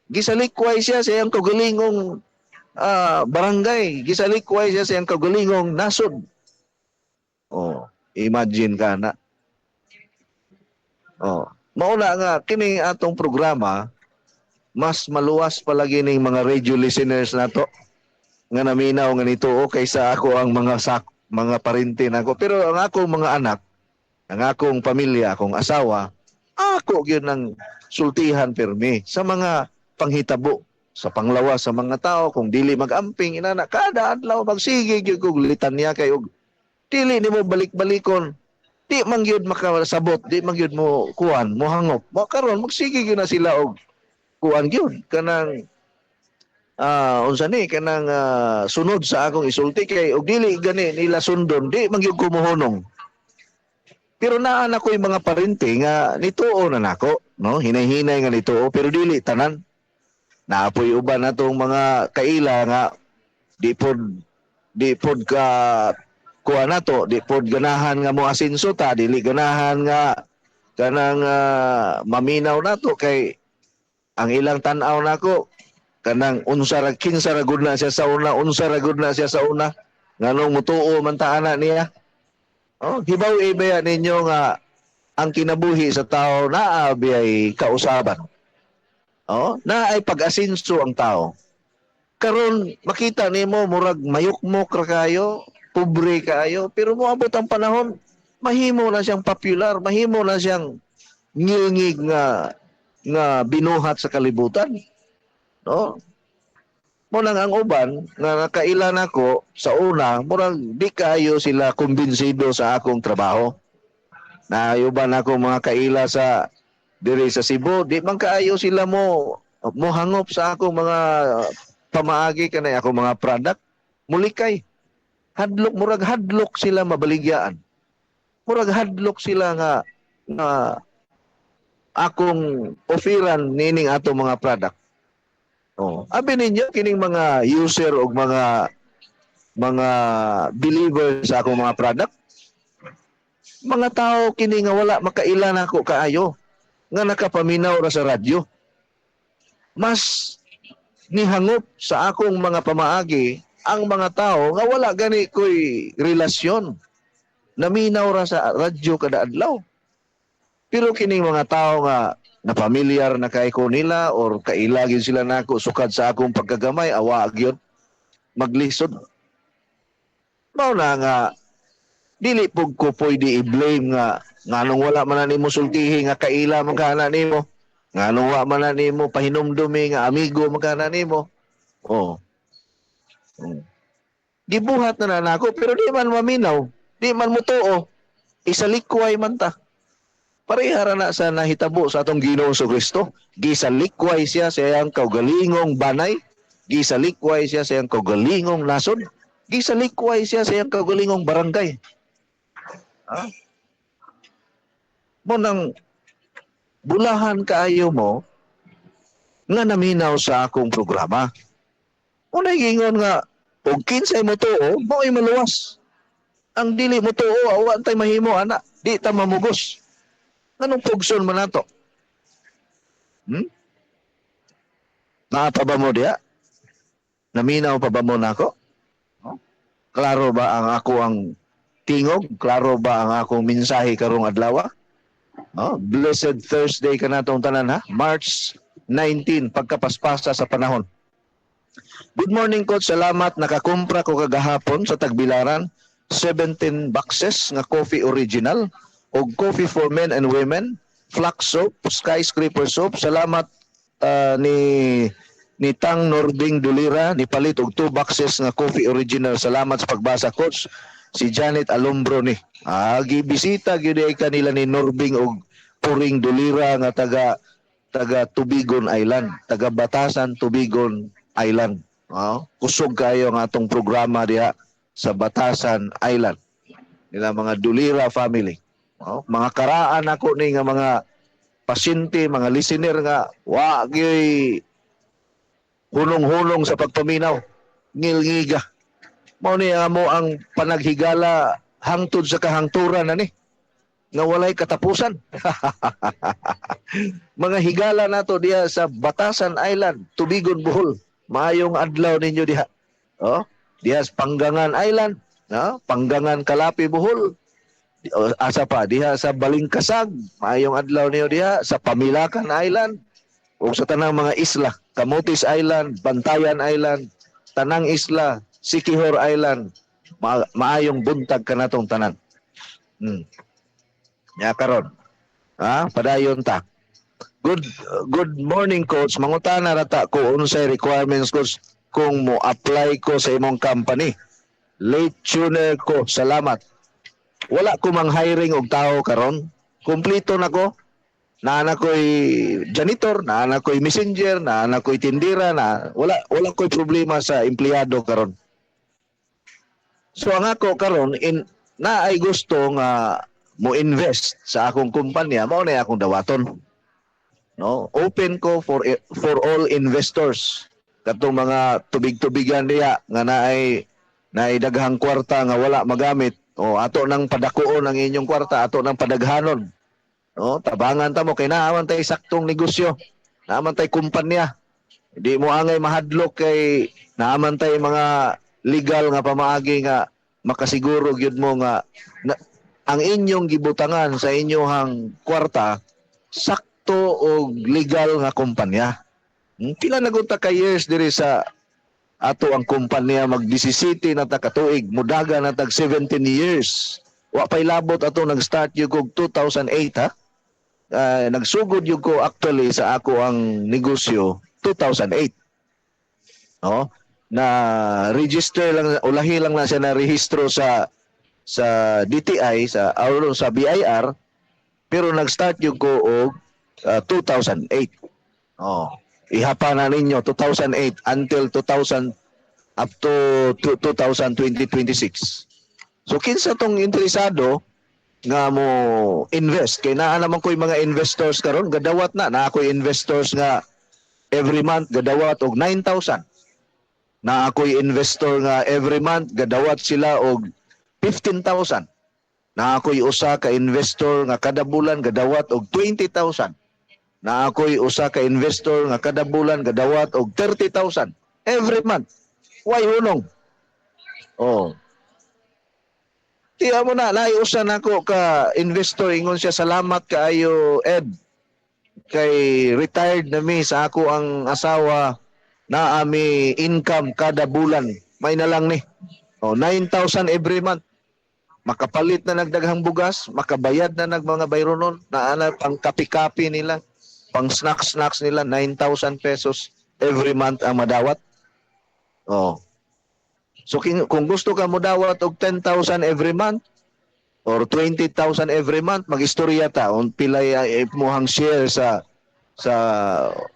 gisalikway siya sa iyang kaugalingong barangay, gisalikway siya sa iyang kaugalingong nasod. Imagine ka na. Mauna nga, kining atong programa, mas maluwas palagi ning mga radio listeners nato nga naminaw nga nituo kaysa ako ang mga parente nako. Pero ang akong mga anak, ang akong pamilya, akong asawa, ako gyud nang sultihan permi sa mga panghitabo, sa panglawas sa mga tao kung dili magamping inana kada adlaw magsige gyud kog litanya kay og dili nimo balik-balikon. Di man gyud makasabot, di man gyud mo kuan, mo hangop. Mo karon magsige gyud na sila og kuan gyud kanang unsa ni kanang sunod sa akong isulti kay og dili gani nila sundon di man gyud ko mohunong. Pero naa na ko yung mga parente nga nituo na nako, no? Hinay-hinay nga nituo pero dili tanan. Naapoy uban natong mga kaila nga di pod ka kuha nato, di pod ganahan nga mo asinso ta, dili ganahan nga kanang maminaw nato kay ang ilang tan-aw nako kanang unsa ra kinsa ra gud na siya sa una, unsa ra gud na siya sa una nganong mutuo man ta ana niya. Oh, hibaw ibaya ninyo nga ang kinabuhi sa tao naa biyay kausaban. Oh, na ay pag-asinso ang tao. Karon makita nimo murag mayukmok ra kayo, pobre kayo, pero moabot ang panahon mahimo na siyang popular, mahimo na siyang ngilngig nga binuhat sa kalibutan. No? Mo nang ang uban nga nakailan ako sa una, murag di kayo sila kumbinsido sa akong trabaho. Nayuban ako mga kaila sa diri sa Cebu, di man kaayo sila mo hangop sa akong mga pamaagi kanay akong mga product. Mulikay. Murag hadlok sila mabaligyaan. Murag hadlok sila nga akong ofiran nining ato mga product. Oh, abi ninyo kining mga user og mga believers sa akong mga product. Mga tao kini nga wala makaila nako kaayo nga nakapaminaw ra sa radyo. Mas nihangop sa akong mga pamaagi ang mga tao nga wala gani koy relasyon. Naminaw ra sa radyo kada adlaw. Pero kining mga tao nga na pamilyar na kay ko nila or kailagin sila nako sukad sa akong pagkagamay awa gyud maglisod. Mao na nga dili pug ko pwede i-blame nga nganong wala man na nimo sultihi nga kaila man kana nimo. Nganong wala man na nimo pahinumdumi nga amigo man kana nimo. Oh. Gibuhat na nako pero di man maminaw, di man mutuo. Isalikway man ta. Parehara na sa nahitabo sa atong Ginoong Kristo. Gisalikway siya sa iyang kaugalingong banay. Gisalikway siya sa iyang kaugalingong nasod. Gisalikway siya sa iyang kaugalingong barangay. Ha? Mo nang bulahan kaayo mo nga naminaw sa akong programa. Unay gingon nga og kinsay mo tuo, mao'y maluwas. Ang dili mo tuo, awan tay mahimo ana, di ta mamugos. Anong pugson man nato? Naapa ba mo diya? Naminaw pa ba mo nako? Klaro ba ang ako ang tingog? Klaro ba ang akong mensahe karong adlaw? Blessed Thursday ka natong tanan ha? March 19, pagkapaspasa sa panahon. Good morning, Coach. Salamat. Nakakumpra ko kagahapon sa Tagbilaran. 17 boxes nga coffee original o coffee for men and women, Flax soap, Skyscraper soap. Salamat ni Tang Nording Dulira, ni palit og 2 boxes nga coffee original. Salamat sa pagbasa, Coach. Si Janet Alumbro ni. Gibisita gyud kanila ni Norbing og Puring Dulira nga taga Tubigon Island, taga Batasan Tubigon Island. Kusog kayo nga atong programa diha sa Batasan Island. Nila mga Dulira family. Mga karaan ako ni nga mga pasyente, mga listener nga wa gyud hunong-hunong sa pagpaminaw, ngilngiga. Mao ni mo ang panaghigala hangtod sa kahangturan na ni nga walay katapusan. Mga higala nato diha sa Batasan Island, Tubigon, Bohol. Maayong adlaw ninyo diha. Diha sa Panggangan Island, Panggangan, Kalapi, Bohol. Asa pa diha sa Balingkasag, maayong adlaw niyo diha sa Pamilakan Island ug sa tanang mga isla, Camotes Island, Bantayan Island, tanang isla, Siquijor Island. Maayong buntag kanatong tanan. Ya karon. Padayon ta. Good morning, Coach. Mangutana rata ko unsay requirements, Coach, kung mo apply ko sa imong company. Late tuner ko. Salamat. Wala ko mang hiring og tao karon. Kumpleto na ko. Na ko'y janitor, na ko'y messenger, na ko'y tindira, na wala ko'y problema sa empleyado karon. So ang ako karon na ay gusto nga mo invest sa akong kumpanya, mao na akong dawaton. No, open ko for all investors. Katong mga tubig-tubigan diya nga naay daghang kwarta nga wala magamit, o ato nang padakuon ang inyong kwarta, ato nang padaghanon. No, tabangan ta mo kay naaman tay saktong negosyo. Naaman tay kumpanya. Di mo angay mahadlok kay naaman tay mga legal nga pamaagi nga makasiguro gyud mo nga ang inyong gibutangan sa inyohang kwarta sakto og legal nga kumpanya. Pila na gud ta ka years diri sa ato ang kumpanya, mag-17 na ta katuig, mudaga na tag 17 years. Wa pay labot ato nag-start yung kog 2008 ha. Nagsugod yung ko actually sa ako ang negosyo 2008. No? Na register lang, ulahi lang na siya na rehistro sa DTI, sa BIR, pero nag-start yung ko og 2008. Oh. Ihapa na ninyo 2008 until 2000 up to 2026. So kinsa tong interesado nga mo invest, kay naa naman ko'y mga investors karon, gadawat na ako'y investors nga every month gadawat og 9,000. Na ako'y investor nga every month gadawat sila og 15,000. Na ako'y usa ka investor nga kada bulan gadawat og 20,000. Na ako'y usa ka investor nga kada bulan gadawat og 30,000 every month. Why unong? Oh. Tiya mo na, naiusa na ko ka investor, ingon siya, salamat kaayo Ed. Kay retired na mi sa ako ang asawa, na ami income kada bulan. May na lang ni. Oh, 9,000 every month. Makapalit na nagdaghang bugas, makabayad na mga bayronon, na pang kapi-kapi nila, pang snacks nila, 9,000 pesos every month ang madawat. Oh. So kung gusto ka mo dawat og 10,000 every month or 20,000 every month, mag-istorya ta on pilay mohang share sa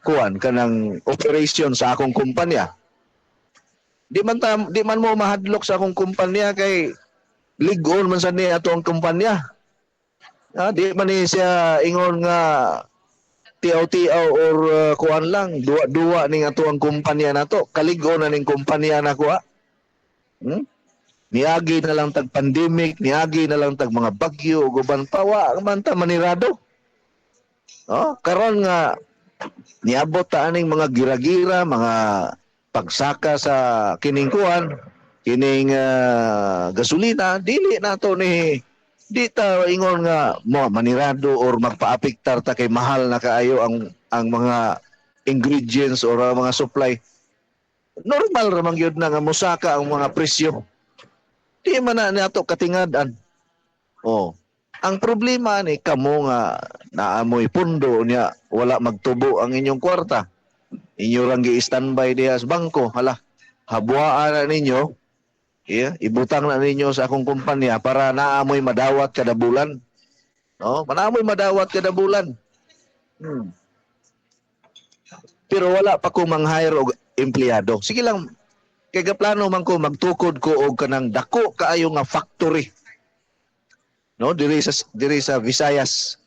kuan kanang operation sa akong kumpanya. Di man mo mahadlok sa akong kumpanya kay ligon man sa ni ato ang kumpanya. Di man ni siya ingon nga tiaw-tiaw or kuan lang, duwa ning ato ang kumpanya nato. Kaligon na ning kumpanya nako. Niagi na lang tag pandemic, niagi na lang tag mga bagyo ug uban pa wa man ta manirado. Karon nga niabot ta aning mga gira-gira, mga pagsaka sa kining kuan, kining gasolina, dili nato ni di ta ingon nga mo manirado or magpaapektar ta kay mahal na kaayo ang mga ingredients or mga supply. Normal ramang yun na nga musaka ang mga presyo. Di man na nato katingadan. Ang problema ni kamo nga naamoy pundo niya, wala magtubo ang inyong kwarta. Inyo lang gi-standby diha sa bangko. Hala, habuaan na ninyo. Ibutang na ninyo sa akong kumpanya para naamoy madawat kada bulan. Manaamoy madawat kada bulan. Pero wala pa ko mang-hire og empleyado. Sige lang, kay gaplano man ko magtukod ko og kanang dako kaayo nga factory. Diri sa Visayas.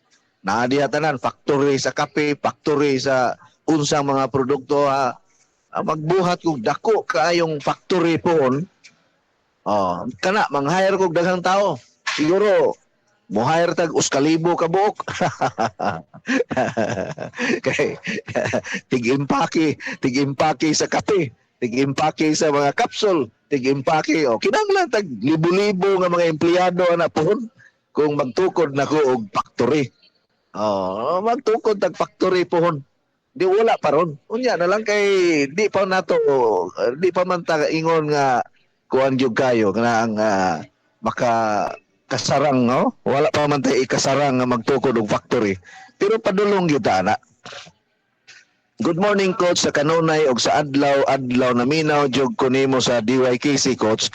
Naa diha tanan factory sa kape, factory sa unsang mga produkto magbuhat kog dako kaayong factory poon. Kana mang-hire kog daghang tao. Siguro mo hire tag 1,000 ka buok. Kay tig-impake sa kape, tig-impake sa mga kapsul, tig-impake kinahanglan tag libo-libo nga mga empleyado ana pohon kung magtukod nako og factory. Magtukod tag factory pohon. Di wala pa ron. Unya na lang kay di pa man ta ingon nga kuan gyud kayo kana ang kasarang, wala pa man tayo ikasarang nga magtukod og factory. Pero padulong gyud ana. Good morning coach, sa kanunay og sa adlaw na minaw jud ko nimo sa DYKC coach.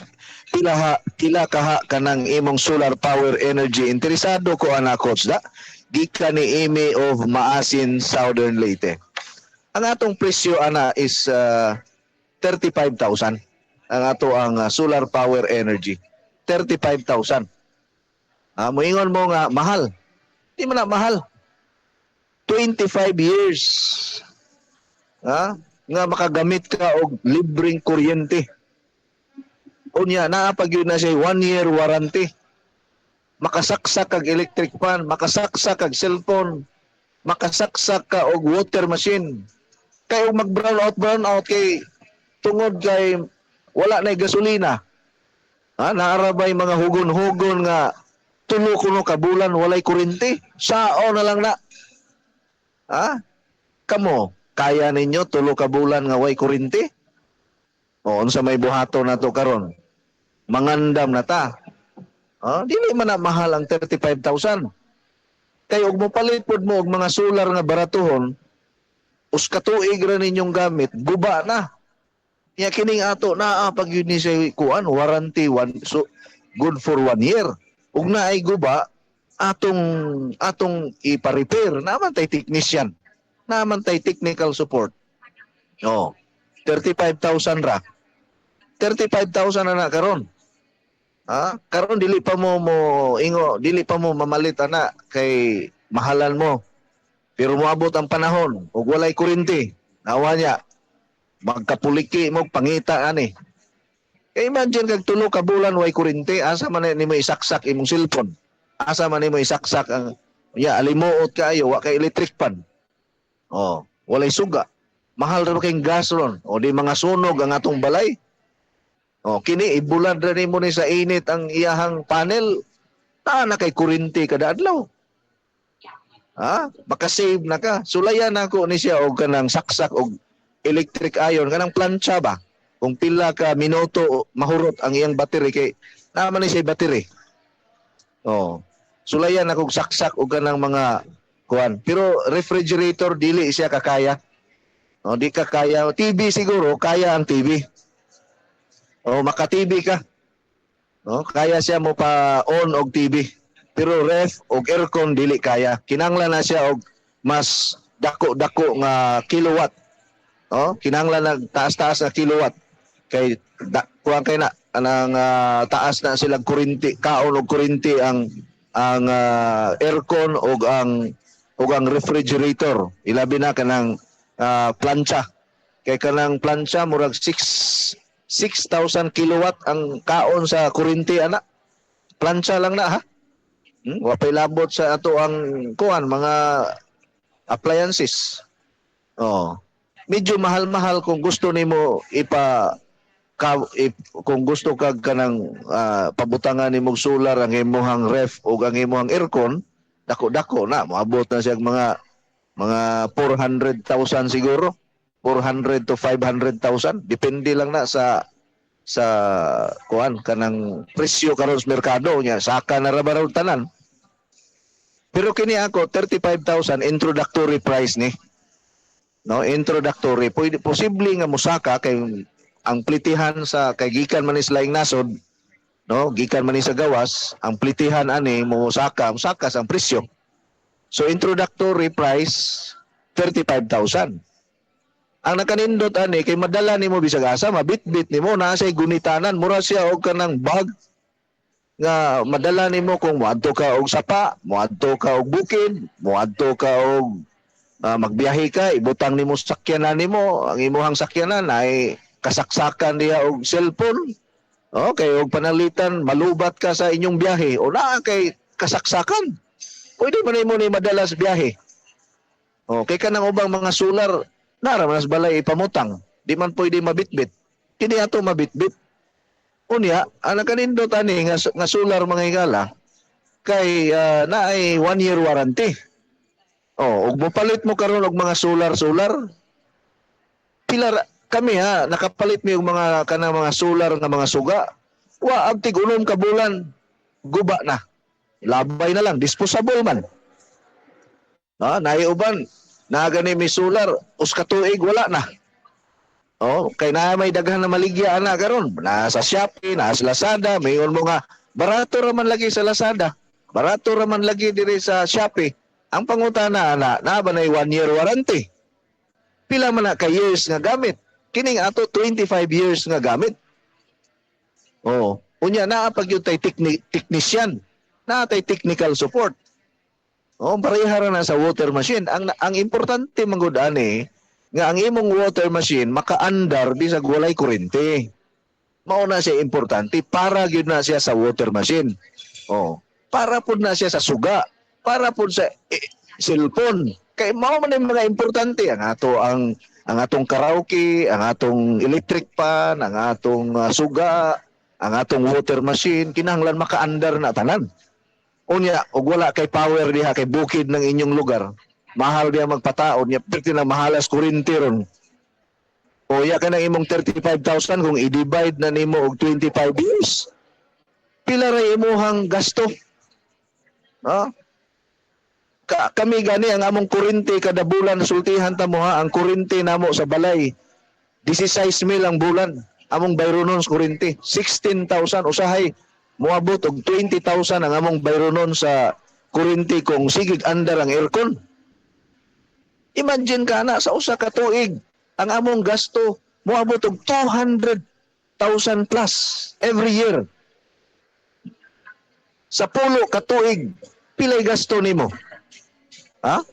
Pila kaha kanang imong solar power energy. Interesado ko ana coach da. gikan ni Amy of Maasin, Southern Leyte. Ang atong presyo ana is 35,000. Ang ato ang solar power energy. 35,000. Moingon mo nga mahal. Di man na mahal. 25 years. Nga makagamit ka og libreng kuryente. Unya naa pag yun na siya 1 year warranty. Makasaksak kag electric fan, makasaksak kag cellphone, makasaksak ka og water machine. Kay og mag-brown out kay tungod kay wala na gasolina. Naarabay mga hugon-hugon nga tulo kuno ka bulan walay kuryente. Sao na lang na. Kamo, kaya ninyo tulo ka bulan nga way kuryente? O unsa may buhaton nato karon? Mangandam na ta. Dili man na mahal ang 35,000. Kay og mopalit pod mo og mga solar nga baratuhon, us katuig ra ninyong gamit, guba na. Kaya kining ato naa pag yun ni sa kuan warranty so good for 1 year. Ug na ay guba atong ipa-repair naman tay technician. Naman tay technical support. 35,000 ra. 35,000 na karon. Karon dili pa mo dili pa mo mamalit ana kay mahalan mo. Pero moabot ang panahon ug walay kuryente. Nawa niya magkapuliki mo pangita ani. Imagine kag tulo ka bulan way kuryente, asa man nimo isaksak imong cellphone. Asa man nimo isaksak ang alimuot kaayo wa kay electric fan. Walay suga. Mahal ra kay gas ron o di mga sunog ang atong balay. Kini ibulad ra nimo ni sa init ang iyahang panel. Na kay kuryente kada adlaw. Maka-save na ka. Sulayan ako ni siya og kanang saksak og electric iron kanang plancha ba. Kung pila ka minuto mahurot ang iyang battery kay naman ni siya battery. Sulayan ako saksak og kanang mga kuan. Pero refrigerator dili siya kakaya. Di ka kaya. TV siguro kaya ang TV. Maka-TV ka. Kaya siya mo pa-on og TV. Pero ref og aircon dili kaya. Kinanglan na siya og mas dako-dako nga kilowatt. Kinanglan na taas-taas na kilowatt. Kay kuan kay na anang taas na silang kuryente, kaon og kuryente ang aircon og ang refrigerator. Ilabi na kanang plancha. Kay kanang plancha murag 6,000 kilowatt ang kaon sa kuryente ana. Plancha lang na ha. Wa pay labot sa ato ang kuan mga appliances. Medyo mahal-mahal kung gusto nimo kung gusto kag kanang pabutangan nimo solar ang imong ref o ang imong aircon, dako-dako na moabot na siya mga 400,000 siguro. 400 to 500,000 depende lang na sa kuan kanang presyo karon sa merkado nya saka na ra ba raw tanan. Pero kini ako 35,000 introductory price ni. Introductory posible nga mosaka kay ang plitihan sa kay gikan man is laing nasod gikan man sa gawas ang plitihan ani mosaka ang presyo. So introductory price 35,000. Ang nakanindot ani kay madala nimo bisag asa mabitbit nimo na say gunitanan mura siya og kanang bag nga madala nimo kung moadto ka og sapa, moadto ka og bukid, moadto ka og magbiyahe ka, ibutang nimo sakyanan nimo, ang imong sakyanan ay kasaksakan diha og cellphone. Kay og panalitan malubat ka sa inyong biyahe o naa kay kasaksakan. Pwede man nimo ni madala sa biyahe. Kay kanang ubang mga solar nara mas balay ipamutang. Di man pwede mabitbit. Kini ato mabitbit. Unya, ang kanindot ani nga solar mga higala kay naay 1 year warranty. Ug mopalit mo karon og mga solar pila kami nakapalit mi og mga kanang mga solar nga mga suga. Wa abtig unom ka bulan guba na. Labay na lang disposable man. Naay uban na gani may solar, us katuig wala na. Kay na may daghan na maligya ana karon. Na sa Shopee, na sa Lazada, mayon mo nga barato ra man lagi sa Lazada. Barato ra man lagi diri sa Shopee. Ang pangutana na ba na 1-year warranty? Pila man na ka years nga gamit? Kining ato 25 years nga gamit. Oh, unya naa pag yun tay technician, naa tay technical support. Oh, pareha ra na sa water machine. Ang importante manggod ani nga ang imong water machine makaandar bisag walay kuryente. Mao na siya importante para gyud na siya sa water machine. Oh, para pud na siya sa suga, para pud sa cellphone. Kay mao man ang mga importante ang atong karaoke, ang atong electric fan, ang atong suga, ang atong water machine kinahanglan makaandar na tanan. Unya og wala kay power diha kay bukid ng inyong lugar. Mahal diha magpataon nya perti na mahalas kuryente ron. O ya ka ng imong 35,000 kung i-divide na nimo og 25 years. Pila ra imuhang gasto? Ha? Kami gani ang among kuryente kada bulan sultihan ta mo ha, ang kuryente namo sa balay 16,000 ang bulan. Among bayronon sa kuryente 16,000 usahay moabot og 20,000 ang among bayronon sa kuryente kung sigig andar ang aircon. Imagine ka na sa usa ka tuig ang among gasto moabot og 200,000 plus every year. Sa pulo ka tuig pilay gasto nimo? Ha?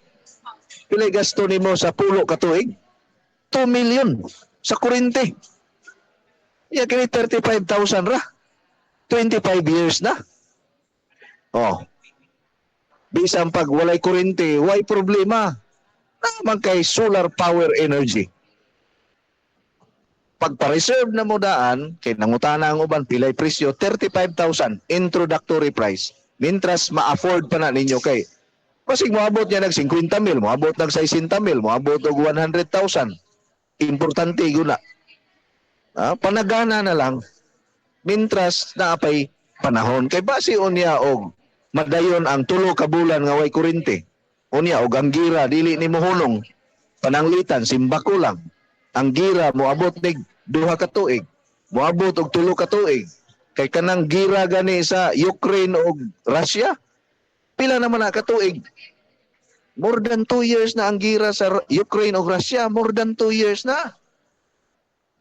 Pilay gasto nimo sa pulo ka tuig? 2 million sa kuryente. Ya kini 35,000 ra. 25 years na. Oh. Bisan pag walay kuryente, way problema. Naman kay solar power energy. Pag pa-reserve na mo daan, kay nangutana ang uban pilay presyo 35,000 introductory price. Mintras ma-afford pa na ninyo kay pasig moabot niya nag 50,000, moabot nag 60,000, moabot og 100,000. Importante yun na. Panagana na lang mintras naapay panahon kay base unya og madayon ang tulo ka bulan nga way kuryente. Unya og ang gira dili nimo hulong. Pananglitan simbako lang. Ang gira moabot nig 2 ka tuig, moabot og 3 ka tuig. Kay kanang gira gani sa Ukraine og Russia, pila naman na ka tuig? More than 2 years na ang gira sa Ukraine ug Russia, more than 2 years na.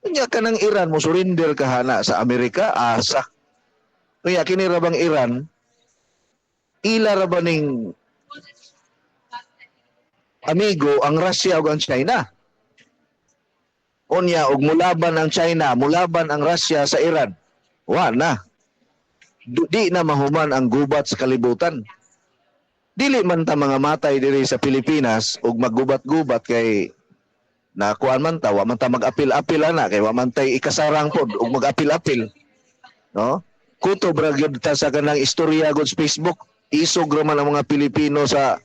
Unya kanang Iran mo surrender kahana sa Amerika, asa. Kaya kini ra bang Iran, ila ra ba ning amigo ang Russia ug ang China? Unya og mulaban ang China, mulaban ang Russia sa Iran. Wa na. Di na mahuman ang gubat sa kalibutan. Dili man ta mga matay diri sa Pilipinas ug maggubat-gubat kay nakuan man ta, wa man ta mag-apil-apil ana kay wa man tay ikasarang pod ug mag-apil-apil. No? Kuto bra gyud ta sa kanang istorya gud sa Facebook. Isog ra man ang mga Pilipino sa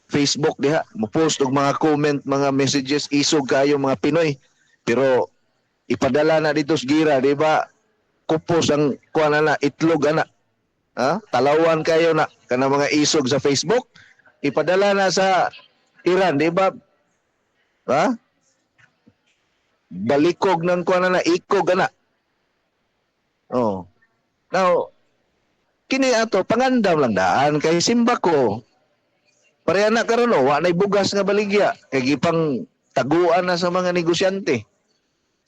Facebook diha, mo-post og mga comment, mga messages, isog kayo mga Pinoy. Pero ipadala na dito sa gira, di ba? Kupos ang kuan na itlog ana. Ha? Talawan kayo na kana mga isog sa Facebook. Ipadala na sa Iran, di ba? Ha? Balikog ng kuan na ikog ana. Oh. Now, kini ato pangandam lang daan kay simbako. Pareha na karon wa nay bugas nga baligya kay gipang taguan na sa mga negosyante.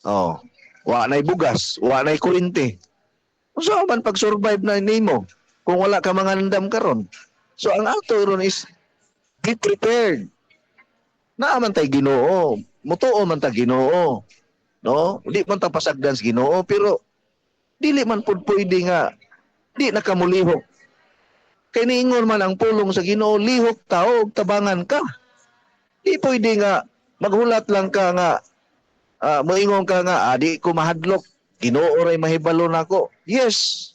Oh, wa nay bugas, wa nay kuryente. Unsa man pag survive na nimo kung wala ka mangandam karon? So ang ato ron is be prepared. Naaman tay Ginoo, mutuo man ta Ginoo. No? Di man ta pasagdan sa Ginoo pero dili man pud pwede nga di nakamulihok. Kay niingon man ang pulong sa Ginoo, lihok ta og tabangan ka. Di pwede nga maghulat lang ka nga moingon ka nga di ko mahadlok. Ginoo ray mahibalo nako. Yes.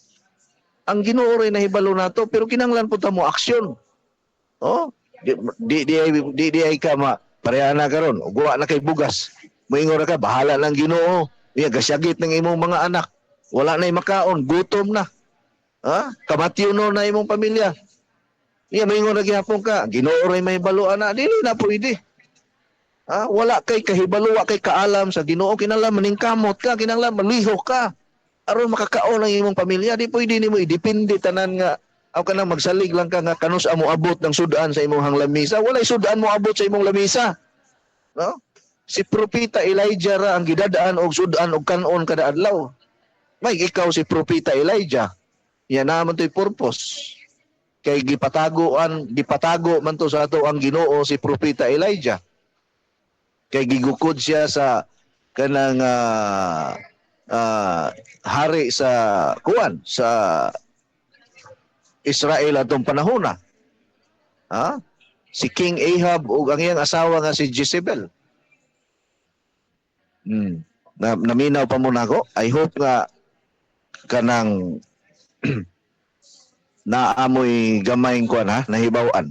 Ang Ginoo ray nahibalo nato pero kinahanglan pud ta mo aksyon. Oh, di ay ka pareha na karon. Guwa na kay bugas. Moingon ra ka bahala lang Ginoo. Iya gasyagit ng imong mga anak. Wala nay makaon, gutom na. Ha? Kamatyo no na imong pamilya. Iya moingon ra gihapon ka, Ginoo ray mahibalo ana, dili na pwede. Wala kay kahibalo, wa kay kaalam sa Ginoo, kinahanglan maningkamot ka, kinahanglan malihok ka aron makakaon ang imong pamilya. Di pwede nimo idepende tanan nga Aw ka na magsalig lang ka nga kanus amo abot ng sudan sa imong lamisa. Walay sudan mo abot sa imong lamisa. No? Si Propeta Elijah ra ang gidadaan og sudan og kanon kada adlaw. May ikaw si Propeta Elijah. Yan naman to'y purpose. Kay gipatago man to sa ato ang Ginoo si Propeta Elijah. Kay gigukod siya sa kanang hari sa sa Israel atong panahon na. Ha? Si King Ahab ug ang iyang asawa nga si Jezebel. Naminaw pa muna ako. I hope nga kanang naamoy gamayng kuan ha, nahibawan.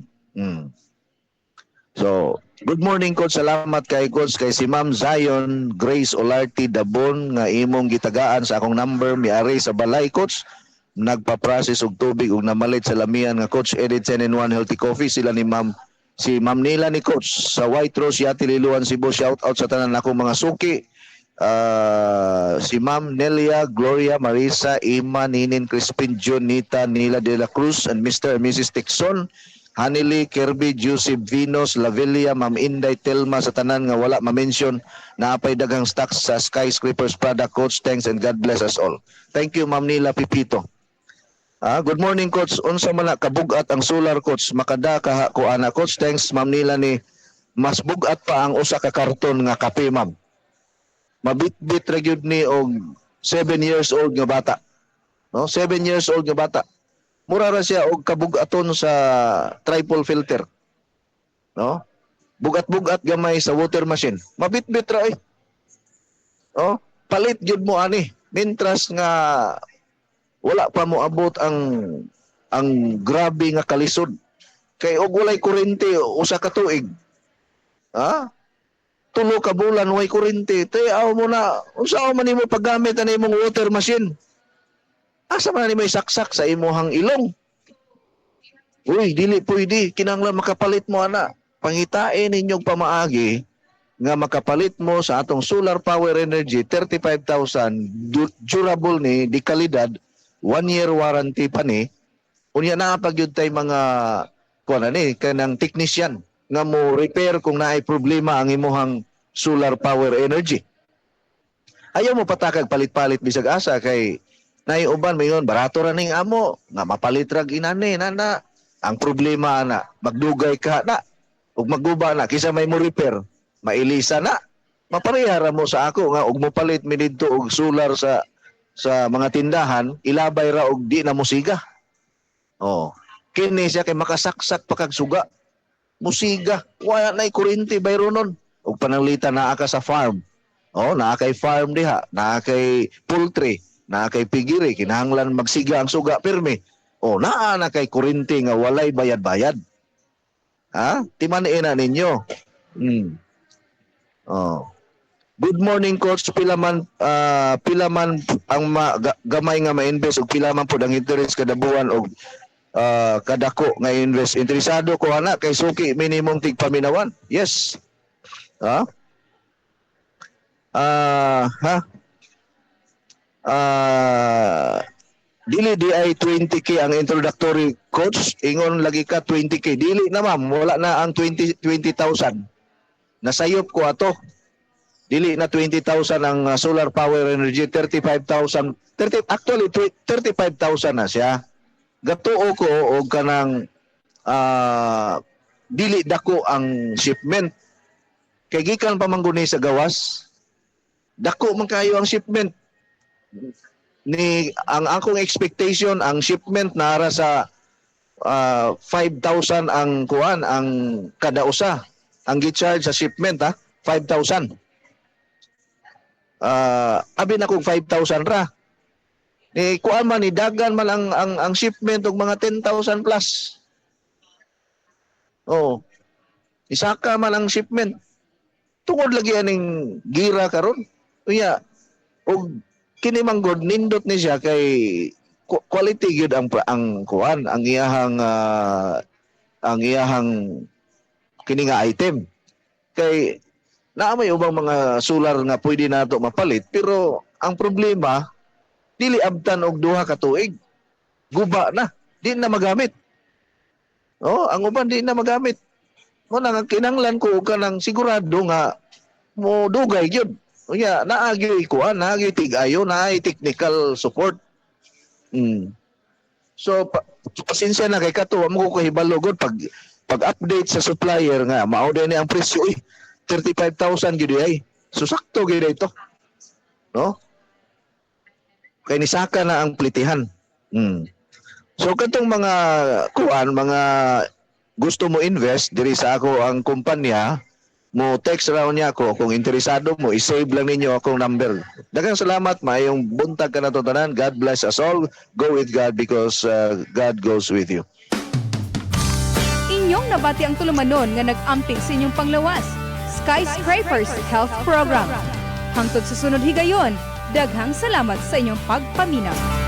So, good morning Coach. Salamat kay Coach kay si Ma'am Zion Grace Olarte Dabon nga imong gitagaan sa akong number miari sa balay Coach. Nagpa-process og tubig ug namalit sa lamian nga Coach Eddie 10-in-1 Healthy Coffee sila ni si Ma'am Nila ni Coach sa White Rose Yati Liluan Cebu. Shout out sa tanan akong mga suki. Si Ma'am Nelia, Gloria, Marisa, Ima, Ninin, Crispin, Jonita, Nila de la Cruz, and Mr. and Mrs. Tixon, Hanili, Kirby, Joseph, Venus, Lavelia, Ma'am Inday, Telma, sa tanan nga wala ma-mention na apay daghang stocks sa Skyscrapers product. Coach, thanks and God bless us all. Thank you, Ma'am Nila Pipito. Good morning, Coach. Unsa man na kabugat ang solar, Coach? Makada ka ko ana, Coach. Thanks, Ma'am Nila ni mas bugat pa ang usa ka karton nga kape, Ma'am. Mabitbit ra gyud ni og 7 years old nga bata. No, 7 years old nga bata. Mura ra siya og kabugaton sa triple filter. No? Bugat-bugat gamay sa water machine. Mabitbit ra eh. Oh, palit gyud mo ani. Mintras nga wala pa mo abot ang grabe nga kalisod. Kay og walay kuryente usa ka tuig. Ha? 3 ka bulan way kuryente. Aw mo na unsa man nimo paggamit ani imong water machine? Asa man nimo isaksak sa imong ilong? Uy, dili pwede kinahanglan makapalit mo ana. Pangitain ninyong pamaagi nga makapalit mo sa atong solar power energy 35,000 durable ni di kalidad 1 year warranty pa ni. Unya na pagyud tay mga kuan ani kanang technician nga mo repair kung naay problema ang imuhang solar power energy. Ayaw mo patakag palit-palit bisag asa kay naay uban mayon barato ra ning amo nga mapalit rag inani nana. Ang problema na magdugay ka na ug magguba na kisa may mo repair mailisa na. Maparehara mo sa ako nga ug mopalit mi didto og solar sa mga tindahan ilabay ra og di na musiga. Oh, kini siya kay makasaksak pa kag suga. Musiga, wala na'y kuryente bayro nun. O pananglitan naa ka sa farm. O, naa kay farm diha, naa kay poultry, naa kay pigiri, kinahanglan magsiga ang suga pirmi. O, naa na kay kuryente nga walay bayad-bayad. Ha? Timaniin na ninyo. Oh. Good morning Coach, pilaman ang gamay nga ma-invest ug pilaman pud ang interest kada buwan og kadako nga invest. Interesado ko ana kay suki minimum tig paminawan. Yes. Dili di ay 20k ang introductory Coach, ingon lagi ka 20k. Dili na ma'am, wala na ang 20,000. Nasayop ko ato. Dili na 20,000 ang solar power energy, 35,000. Actually 35,000 na siya. Gatuo ko og kanang dili dako ang shipment. Kay gikan pa mangguni sa gawas. Dako man kayo ang shipment. Ni ang akong expectation ang shipment nara sa 5,000 ang kuan ang kada usa. Ang gi-charge sa shipment 5,000. Abi na kog 5,000 ra. Ni kuan man ni dagan man ang shipment og mga 10,000 plus. Oh. Isaka man ang shipment. Tungod lagi aning gira karon. Unya og kini manggod nindot ni siya kay quality gyud ang kuan ang iyahang kini nga item. Kay naa may ubang mga solar nga pwede nato mapalit pero ang problema dili abtan og 2 ka tuig. Guba na. di na magamit. Oh, ang uban di na magamit. Mo nang kinanglan ko ka nang sigurado nga mo dugay gyud. Unya naagi kuan, naagi tigayo, naay technical support. Mm. So pasensya na kay kato mo ko kahibalo gud pag-update sa supplier nga mao din ang presyo 35,000 gyud ay. So sakto gyud ito. No? Kay nisaka na ang plitihan. Mm. So katong mga kuan, mga gusto mo invest diri sa ako ang kumpanya, mo text raw niya ako kung interesado mo, i-save lang ninyo akong number. Daghang salamat, maayong buntag ka na to tanan. God bless us all. Go with God because God goes with you. Inyong nabati ang tulumanon nga nag-amping sa inyong panglawas. Skyscrapers Health Program. Hangtod sa sunod higayon, daghang salamat sa inyong pagpaminaw.